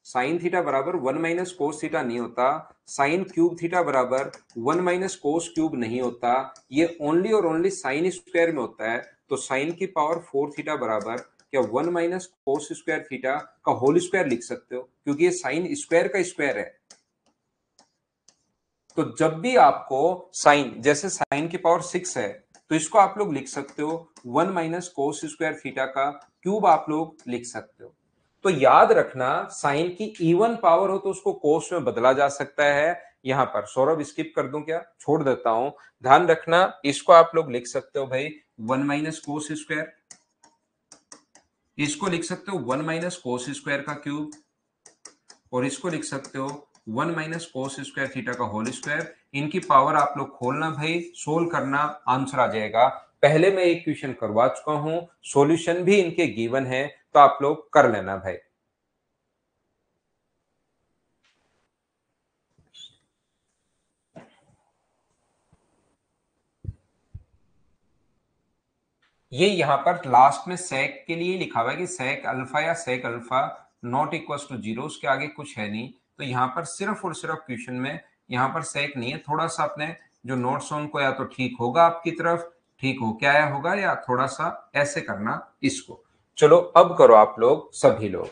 साइन थीटा बराबर 1 माइनस कोस थीटा नहीं होता। साइन क्यूब थीटा बराबर 1 माइनस कोस क्यूब नहीं होता। ये ओनली और ओनली साइन स्क्वायर में होता है। तो साइन की पावर 4 थीटा बराबर क्या 1 माइनस कोस स्क्वायर थीटा का होल स्क्वायर लिख सकते हो, क्योंकि ये साइन स्क्वायर का स्क्वायर है। तो जब भी आपको साइन, जैसे साइन की पावर 6 है, तो इसको आप लोग लिख सकते हो 1 माइनस कोस स्क्वायर थीटा का क्यूब आप लोग लिख सकते हो। तो याद रखना, साइन की इवन पावर हो तो उसको कोस में बदला जा सकता है। यहां पर सौरभ स्किप कर दूं क्या, छोड़ देता हूं। ध्यान रखना, इसको आप लोग लिख सकते हो भाई 1 माइनस कोस स्क्वायर, इसको लिख सकते हो 1 माइनस कोस स्क्वायर का क्यूब, और इसको लिख सकते हो 1 माइनस कोस स्क्वायर थीटा का होल स्क्वायर। इनकी पावर आप लोग खोलना भाई, सोल्व करना, आंसर आ जाएगा। पहले मैं एक क्वेश्चन करवा चुका हूं, सॉल्यूशन भी इनके गिवन है, तो आप लोग कर लेना भाई। ये यहां पर लास्ट में सेक के लिए लिखा हुआ है कि सेक अल्फा या sec alpha not equal to zero, उसके आगे कुछ है नहीं। तो यहां पर सिर्फ और सिर्फ क्वेश्चन में यहां पर सेक नहीं है। थोड़ा सा अपने जो नोट्स हैं उनको या तो ठीक होगा आपकी तरफ, ठीक हो क्या है होगा, या थोड़ा सा ऐसे करना इसको। चलो अब करो आप लोग सभी लोग।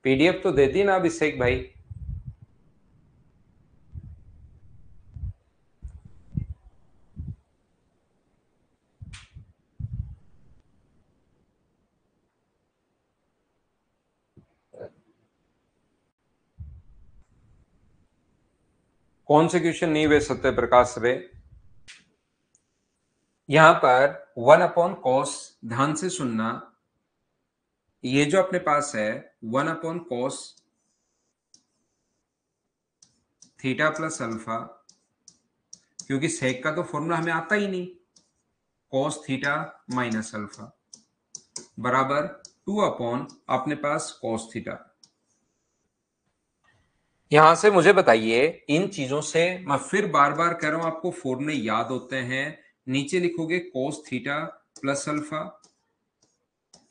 पीडीएफ तो दे दी ना अभिषेक भाई। कौन से क्वेश्चन नहीं भेज सकते प्रकाश रे? यहां पर 1/cos, ध्यान से सुनना, ये जो अपने पास है 1/cos थीटा प्लस अल्फा, क्योंकि सेक का तो फॉर्मूला हमें आता ही नहीं, cos थीटा माइनस अल्फा बराबर 2 अपने पास cos थीटा। यहां से मुझे बताइए, इन चीजों से मैं फिर बार बार कह रहा हूं, आपको फॉर्मूले याद होते हैं। नीचे लिखोगे cos theta plus alpha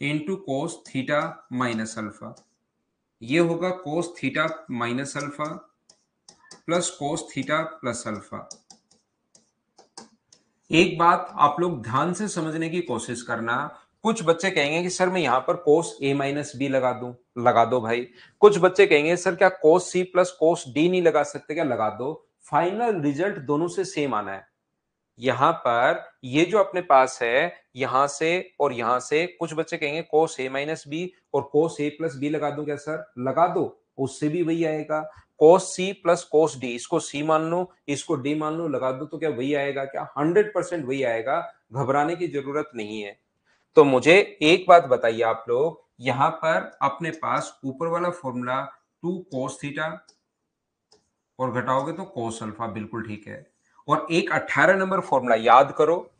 into cos theta minus alpha, ये होगा cos theta minus alpha plus cos theta plus alpha. एक बात आप लोग ध्यान से समझने की कोशिश करना। कुछ बच्चे कहेंगे कि सर मैं यहां पर cos a माइनस बी लगा दूं, लगा दो भाई। कुछ बच्चे कहेंगे सर क्या cos c plus cos d नहीं लगा सकते क्या, लगा दो। फाइनल रिजल्ट दोनों से सेम आना है। यहां पर ये जो अपने पास है, यहां से और यहां से कुछ बच्चे कहेंगे cos a माइनस बी और cos a प्लस बी लगा दो क्या सर, लगा दो, उससे भी वही आएगा। cos c plus cos d, इसको c मान लो इसको d मान लो, लगा दो तो क्या वही आएगा क्या, 100% वही आएगा। घबराने की जरूरत नहीं है। तो मुझे एक बात बताइए आप लोग, यहां पर अपने पास ऊपर वाला फॉर्मूला 2 cos थीटा और घटाओगे तो cos अल्फा, बिल्कुल ठीक है। और एक 18 नंबर फॉर्मूला याद करो,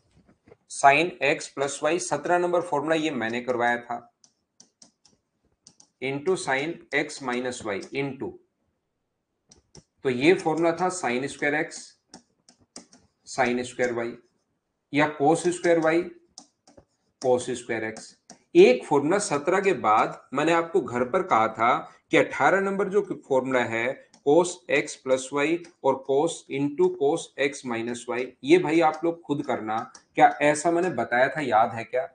sine X plus Y, 17 number formula ये मैंने करवाया था, into sine X minus Y into, तो ये फॉर्मूला था sine square X sine square Y, या cos square Y cos square X. एक फॉर्मूला 17 के बाद मैंने आपको घर पर कहा था कि 18 नंबर जो फॉर्मूला है कोस एक्स प्लस वाई और cos into cos X minus Y, ये भाई आप लोग खुद करना। क्या ऐसा मैंने बताया था, याद है क्या?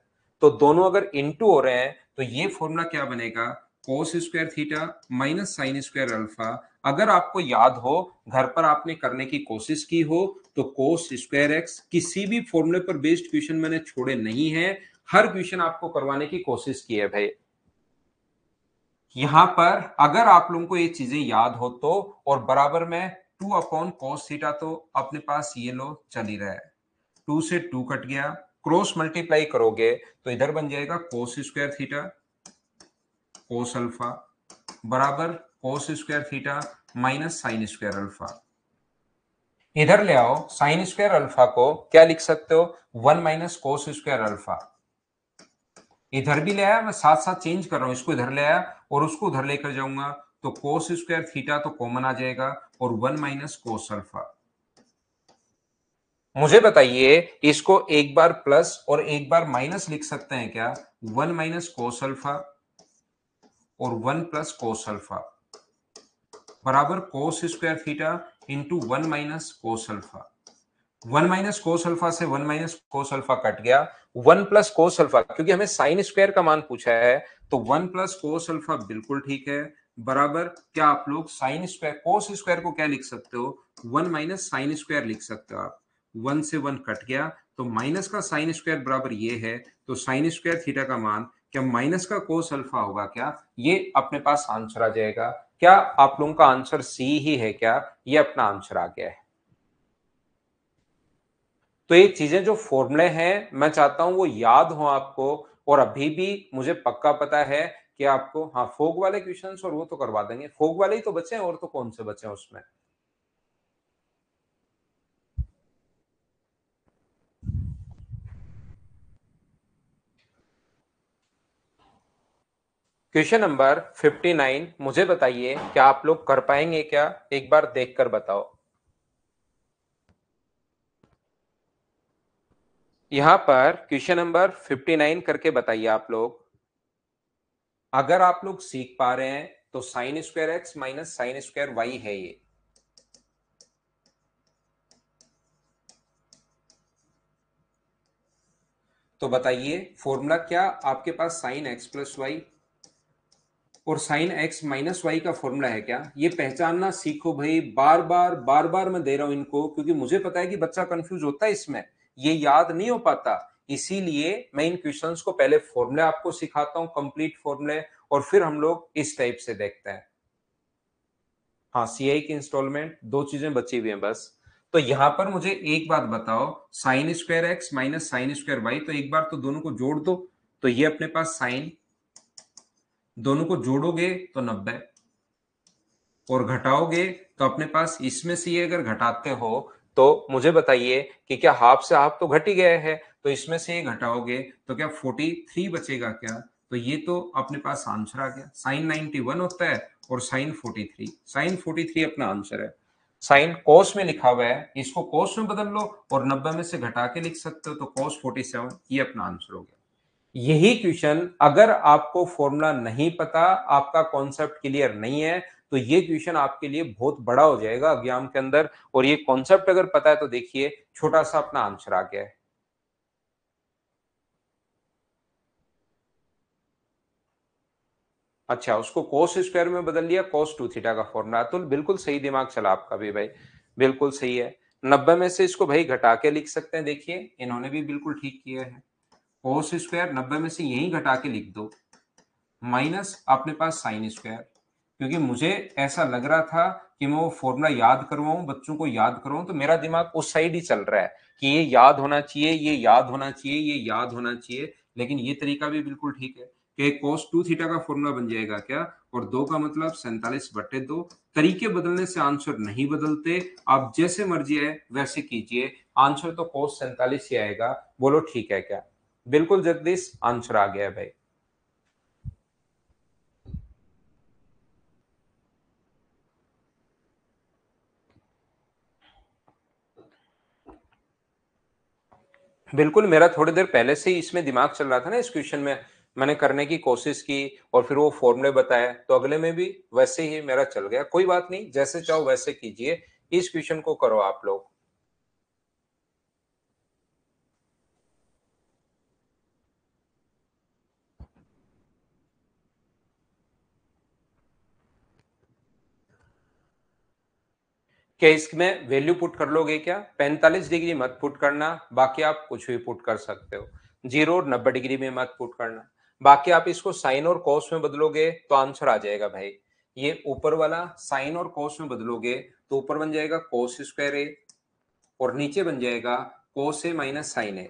तो दोनों अगर इंटू हो रहे हैं तो ये फॉर्मूला क्या बनेगा, cos square theta minus sine square alpha. अगर आपको याद हो, घर पर आपने करने की कोशिश की हो, तो कोस स्क्वायर एक्स, किसी भी फॉर्मूले पर बेस्ड क्वेश्चन मैंने छोड़े नहीं है, हर क्वेश्चन आपको करवाने की कोशिश की है भाई। यहां पर अगर आप लोगों को ये चीजें याद हो तो, और बराबर में 2/cos थीटा तो अपने पास ये लो चल ही रहा है। 2 से 2 कट गया, क्रॉस मल्टीप्लाई करोगे तो इधर बन जाएगा cos square theta cos alpha बराबर cos square theta minus sine square alpha. इधर ले आओ, साइन स्क्वायर अल्फा को क्या लिख सकते हो, 1 माइनस कोस स्क्वायर अल्फा। इधर भी ले आया, मैं साथ साथ चेंज कर रहा हूं, इसको इधर ले आया और उसको उधर लेकर जाऊंगा तो कोस स्क्वायर थीटा तो कॉमन आ जाएगा और 1 माइनस कोस अल्फा। मुझे बताइए, इसको एक बार प्लस और एक बार माइनस लिख सकते हैं क्या, 1 माइनस कोस अल्फा और 1 प्लस कोस अल्फा बराबर cos square theta into 1 minus cos alpha. 1 minus cos alpha से 1 माइनस कोस अल्फा कट गया, 1 प्लस कोस अल्फा, क्योंकि हमें साइन स्क्वायर का मान पूछा है तो 1 प्लस कोस अल्फा बिल्कुल ठीक है बराबर क्या आप लोग साइन स्क्वायर कोस स्क्वायर को क्या लिख सकते हो, 1 माइनस साइन स्क्वायर लिख सकते हो आप। 1 से 1 कट गया तो माइनस का साइन स्क्वायर बराबर ये है, तो साइन स्क्वायर थीटा का मान क्या माइनस का कोस अल्फा होगा क्या, ये अपने पास आंसर आ जाएगा। क्या आप लोगों का आंसर सी ही है क्या, ये अपना आंसर आ गया है। तो ये चीजें जो फॉर्मूले हैं मैं चाहता हूं वो याद हो आपको, और अभी भी मुझे पक्का पता है कि आपको, हाँ फोग वाले क्वेश्चंस और वो तो करवा देंगे, फोग वाले ही तो बचे हैं और तो कौन से बचे हैं उसमें। क्वेश्चन नंबर 59 मुझे बताइए क्या आप लोग कर पाएंगे क्या, एक बार देखकर बताओ। यहां पर क्वेश्चन नंबर 59 करके बताइए आप लोग। अगर आप लोग सीख पा रहे हैं तो sine square X minus sine square Y है ये, तो बताइए फॉर्मूला क्या आपके पास, साइन एक्स प्लस वाई और साइन एक्स माइनस वाई का फॉर्मूला है क्या, ये पहचानना सीखो भाई। बार बार मैं दे रहा हूं इनको, क्योंकि मुझे पता है कि बच्चा कंफ्यूज होता है इसमें, ये याद नहीं हो पाता, इसीलिए मैं इन क्वेश्चंस को पहले फॉर्मूले आपको सिखाता हूं, कंप्लीट फॉर्मूले, और फिर हम लोग इस टाइप से देखते हैं। हाँ, सीआई की इंस्टॉलमेंट, दो चीजें बची हुई हैं बस। तो यहां पर मुझे एक बात बताओ, sine square X minus sine square Y, तो एक बार तो दोनों को जोड़ दो, तो ये अपने पास साइन, दोनों को जोड़ोगे तो 90 और घटाओगे तो अपने पास इसमें से ये अगर घटाते हो तो मुझे बताइए कि क्या हाफ से हाफ तो घट ही गए हैं, तो इसमें से ये घटाओगे तो क्या 43 बचेगा क्या, तो ये तो अपने पास आंसर आ गया। साइन 91 होता है और साइन 43, साइन 43 अपना आंसर है। साइन कोस में लिखा हुआ है, इसको कोस में बदल लो और 90 में से घटा के लिख सकते हो तो कोस 47, ये अपना आंसर हो गया। यही क्वेश्चन अगर आपको फॉर्मूला नहीं पता, आपका कॉन्सेप्ट क्लियर नहीं है, तो ये क्वेश्चन आपके लिए बहुत बड़ा हो जाएगा एग्जाम के अंदर, और ये कॉन्सेप्ट अगर पता है तो देखिए छोटा सा अपना आंसर आ गया है। अच्छा, उसको कोस स्क्वायर में बदल लिया, कोस टू थीटा का फॉर्मूला, तो बिल्कुल सही दिमाग चला आपका भी भाई, बिल्कुल सही है। 90 में से इसको भाई घटा के लिख सकते हैं, देखिए इन्होंने भी बिल्कुल ठीक किया है। कोस स्क्वायर 90 में से यही घटा के लिख दो, माइनस अपने पास साइन स्क्वायर, क्योंकि मुझे ऐसा लग रहा था कि मैं वो फॉर्मूला याद करवाऊं, बच्चों को याद करवाऊं, तो मेरा दिमाग उस साइड ही चल रहा है कि ये याद होना चाहिए, ये याद होना चाहिए, ये याद होना चाहिए, लेकिन ये तरीका भी बिल्कुल ठीक है कि cos 2 थीटा का फॉर्मूला बन जाएगा क्या, और दो का मतलब 47/2। तरीके बदलने से आंसर नहीं बदलते, आप जैसे मर्जी है वैसे कीजिए, आंसर तो cos 47 ही आएगा। बोलो ठीक है क्या, बिल्कुल जगदीश आंसर आ गया है भाई। बिल्कुल, मेरा थोड़ी देर पहले से ही इसमें दिमाग चल रहा था ना, इस क्वेश्चन में मैंने करने की कोशिश की और फिर वो फॉर्मूले बताए, तो अगले में भी वैसे ही मेरा चल गया। कोई बात नहीं, जैसे चाहो वैसे कीजिए, इस क्वेश्चन को करो आप लोग। क्या इसमें वैल्यू पुट कर लोगे क्या, 45 डिग्री मत पुट करना, बाकी आप कुछ भी पुट कर सकते हो। 0 और 90 डिग्री में मत पुट करना, बाकी आप इसको साइन और कॉस में बदलोगे तो आंसर आ जाएगा भाई। ये ऊपर वाला साइन और कॉस में बदलोगे तो ऊपर बन जाएगा cos स्क्वायर ए और नीचे बन जाएगा कोस ए माइनस साइन ए।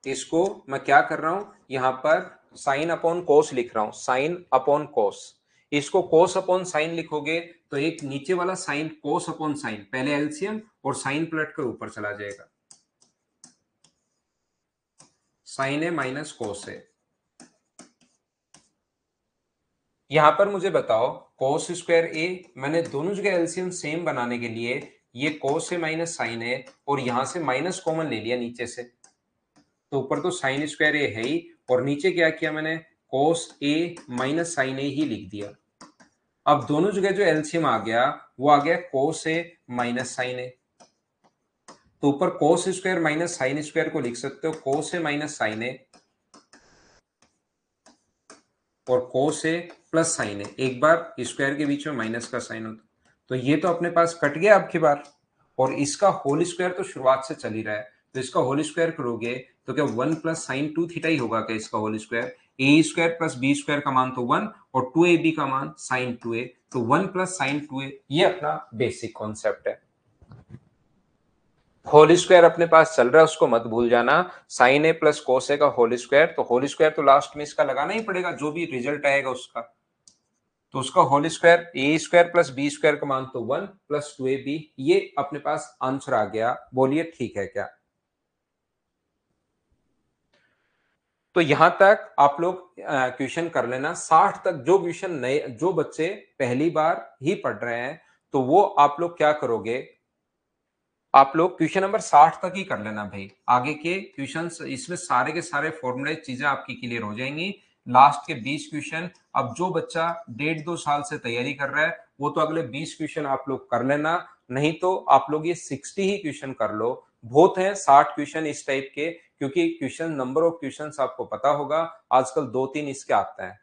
इसको मैं क्या कर रहा हूं, यहां पर साइन अपॉन कोस लिख रहा हूं, साइन अपॉन कोस। इसको कोस अपॉन साइन लिखोगे तो एक नीचे वाला साइन कोस अपॉन साइन, पहले एलसीएम और साइन पलट कर ऊपर चला जाएगा, साइन ए माइनस कोस ए। यहां पर मुझे बताओ कोस स्क्वायर ए, मैंने दोनों जगह एलसीएम सेम बनाने के लिए ये कोस ए माइनस साइन ए और यहां से माइनस कॉमन ले लिया नीचे से, तो ऊपर तो साइन स्क्वायर ए है ही और नीचे क्या किया मैंने, कोस ए माइनस साइन ए ही लिख दिया। अब दोनों जगह जो एलसीएम आ गया वो आ गया कोस ए माइनस साइन ए, तो ऊपर cos square minus sine square को लिख सकते हो कोस ए माइनस साइन ए और कोस ए प्लस साइन ए, एक बार स्क्वायर के बीच में माइनस का साइन होता, तो ये तो अपने पास कट गया अब की बार, और इसका होल स्क्वायर तो शुरुआत से चल ही रहा है, तो इसका होल स्क्वायर करोगे तो क्या 1 प्लस साइन 2 थीटा ही होगा क्या इसका होल स्क्वायर, ए स्क्वायर प्लस बी स्क्वायर का मान तो 1 और 2ab का मान साइन 2a, तो 1 प्लस साइन 2a, ये अपना बेसिक कॉन्सेप्ट है। होल स्क्वायर अपने पास चल रहा है उसको मत भूल जाना, साइन ए प्लस कोस ए का होल स्क्वायर, तो होल स्क्वायर तो लास्ट में इसका लगाना ही पड़ेगा जो भी रिजल्ट आएगा उसका, तो उसका होल स्क्वायर ए स्क्वायर प्लस बी स्क्वायर का मान तो 1 प्लस 2ab, ये अपने पास आंसर आ गया। बोलिए ठीक है क्या? तो यहां तक आप लोग क्वेश्चन कर लेना, 60 तक जो क्वेश्चन नए जो बच्चे पहली बार ही पढ़ रहे हैं तो वो आप लोग क्या करोगे, आप लोग क्वेश्चन नंबर 60 तक ही कर लेना भाई, आगे के क्वेश्चंस इसमें सारे के सारे फॉर्मूले चीजें आपकी क्लियर हो जाएंगी। लास्ट के 20 क्वेश्चन, अब जो बच्चा 1.5-2 साल से तैयारी कर रहा है वो तो अगले 20 क्वेश्चन आप लोग कर लेना, नहीं तो आप लोग ये 60 ही क्वेश्चन कर लो, बहुत है 60 क्वेश्चन इस टाइप के, क्योंकि क्वेश्चन नंबर ऑफ क्वेश्चन आपको पता होगा आजकल 2-3 इसके आते हैं,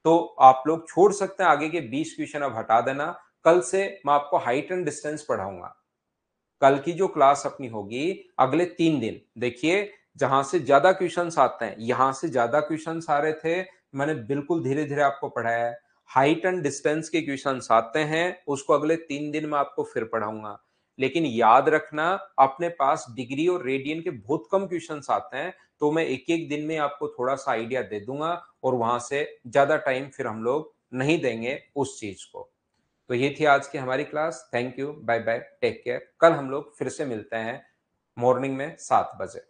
तो आप लोग छोड़ सकते हैं, आगे के 20 क्वेश्चन अब हटा देना। कल से मैं आपको हाइट एंड डिस्टेंस पढ़ाऊंगा, कल की जो क्लास अपनी होगी अगले 3 दिन, देखिए जहां से ज्यादा क्वेश्चंस आते हैं, यहां से ज्यादा क्वेश्चंस आ रहे थे, मैंने बिल्कुल धीरे धीरे आपको पढ़ाया है, हाइट एंड डिस्टेंस के क्वेश्चंस आते हैं उसको अगले 3 दिन में आपको फिर पढ़ाऊंगा, लेकिन याद रखना अपने पास डिग्री और रेडियन के बहुत कम क्वेश्चंस आते हैं, तो मैं एक एक दिन में आपको थोड़ा सा आइडिया दे दूंगा और वहां से ज्यादा टाइम फिर हम लोग नहीं देंगे उस चीज को। तो ये थी आज की हमारी class, thank you, bye bye, take care, कल हम लोग फिर से मिलते हैं मॉर्निंग में 7 बजे।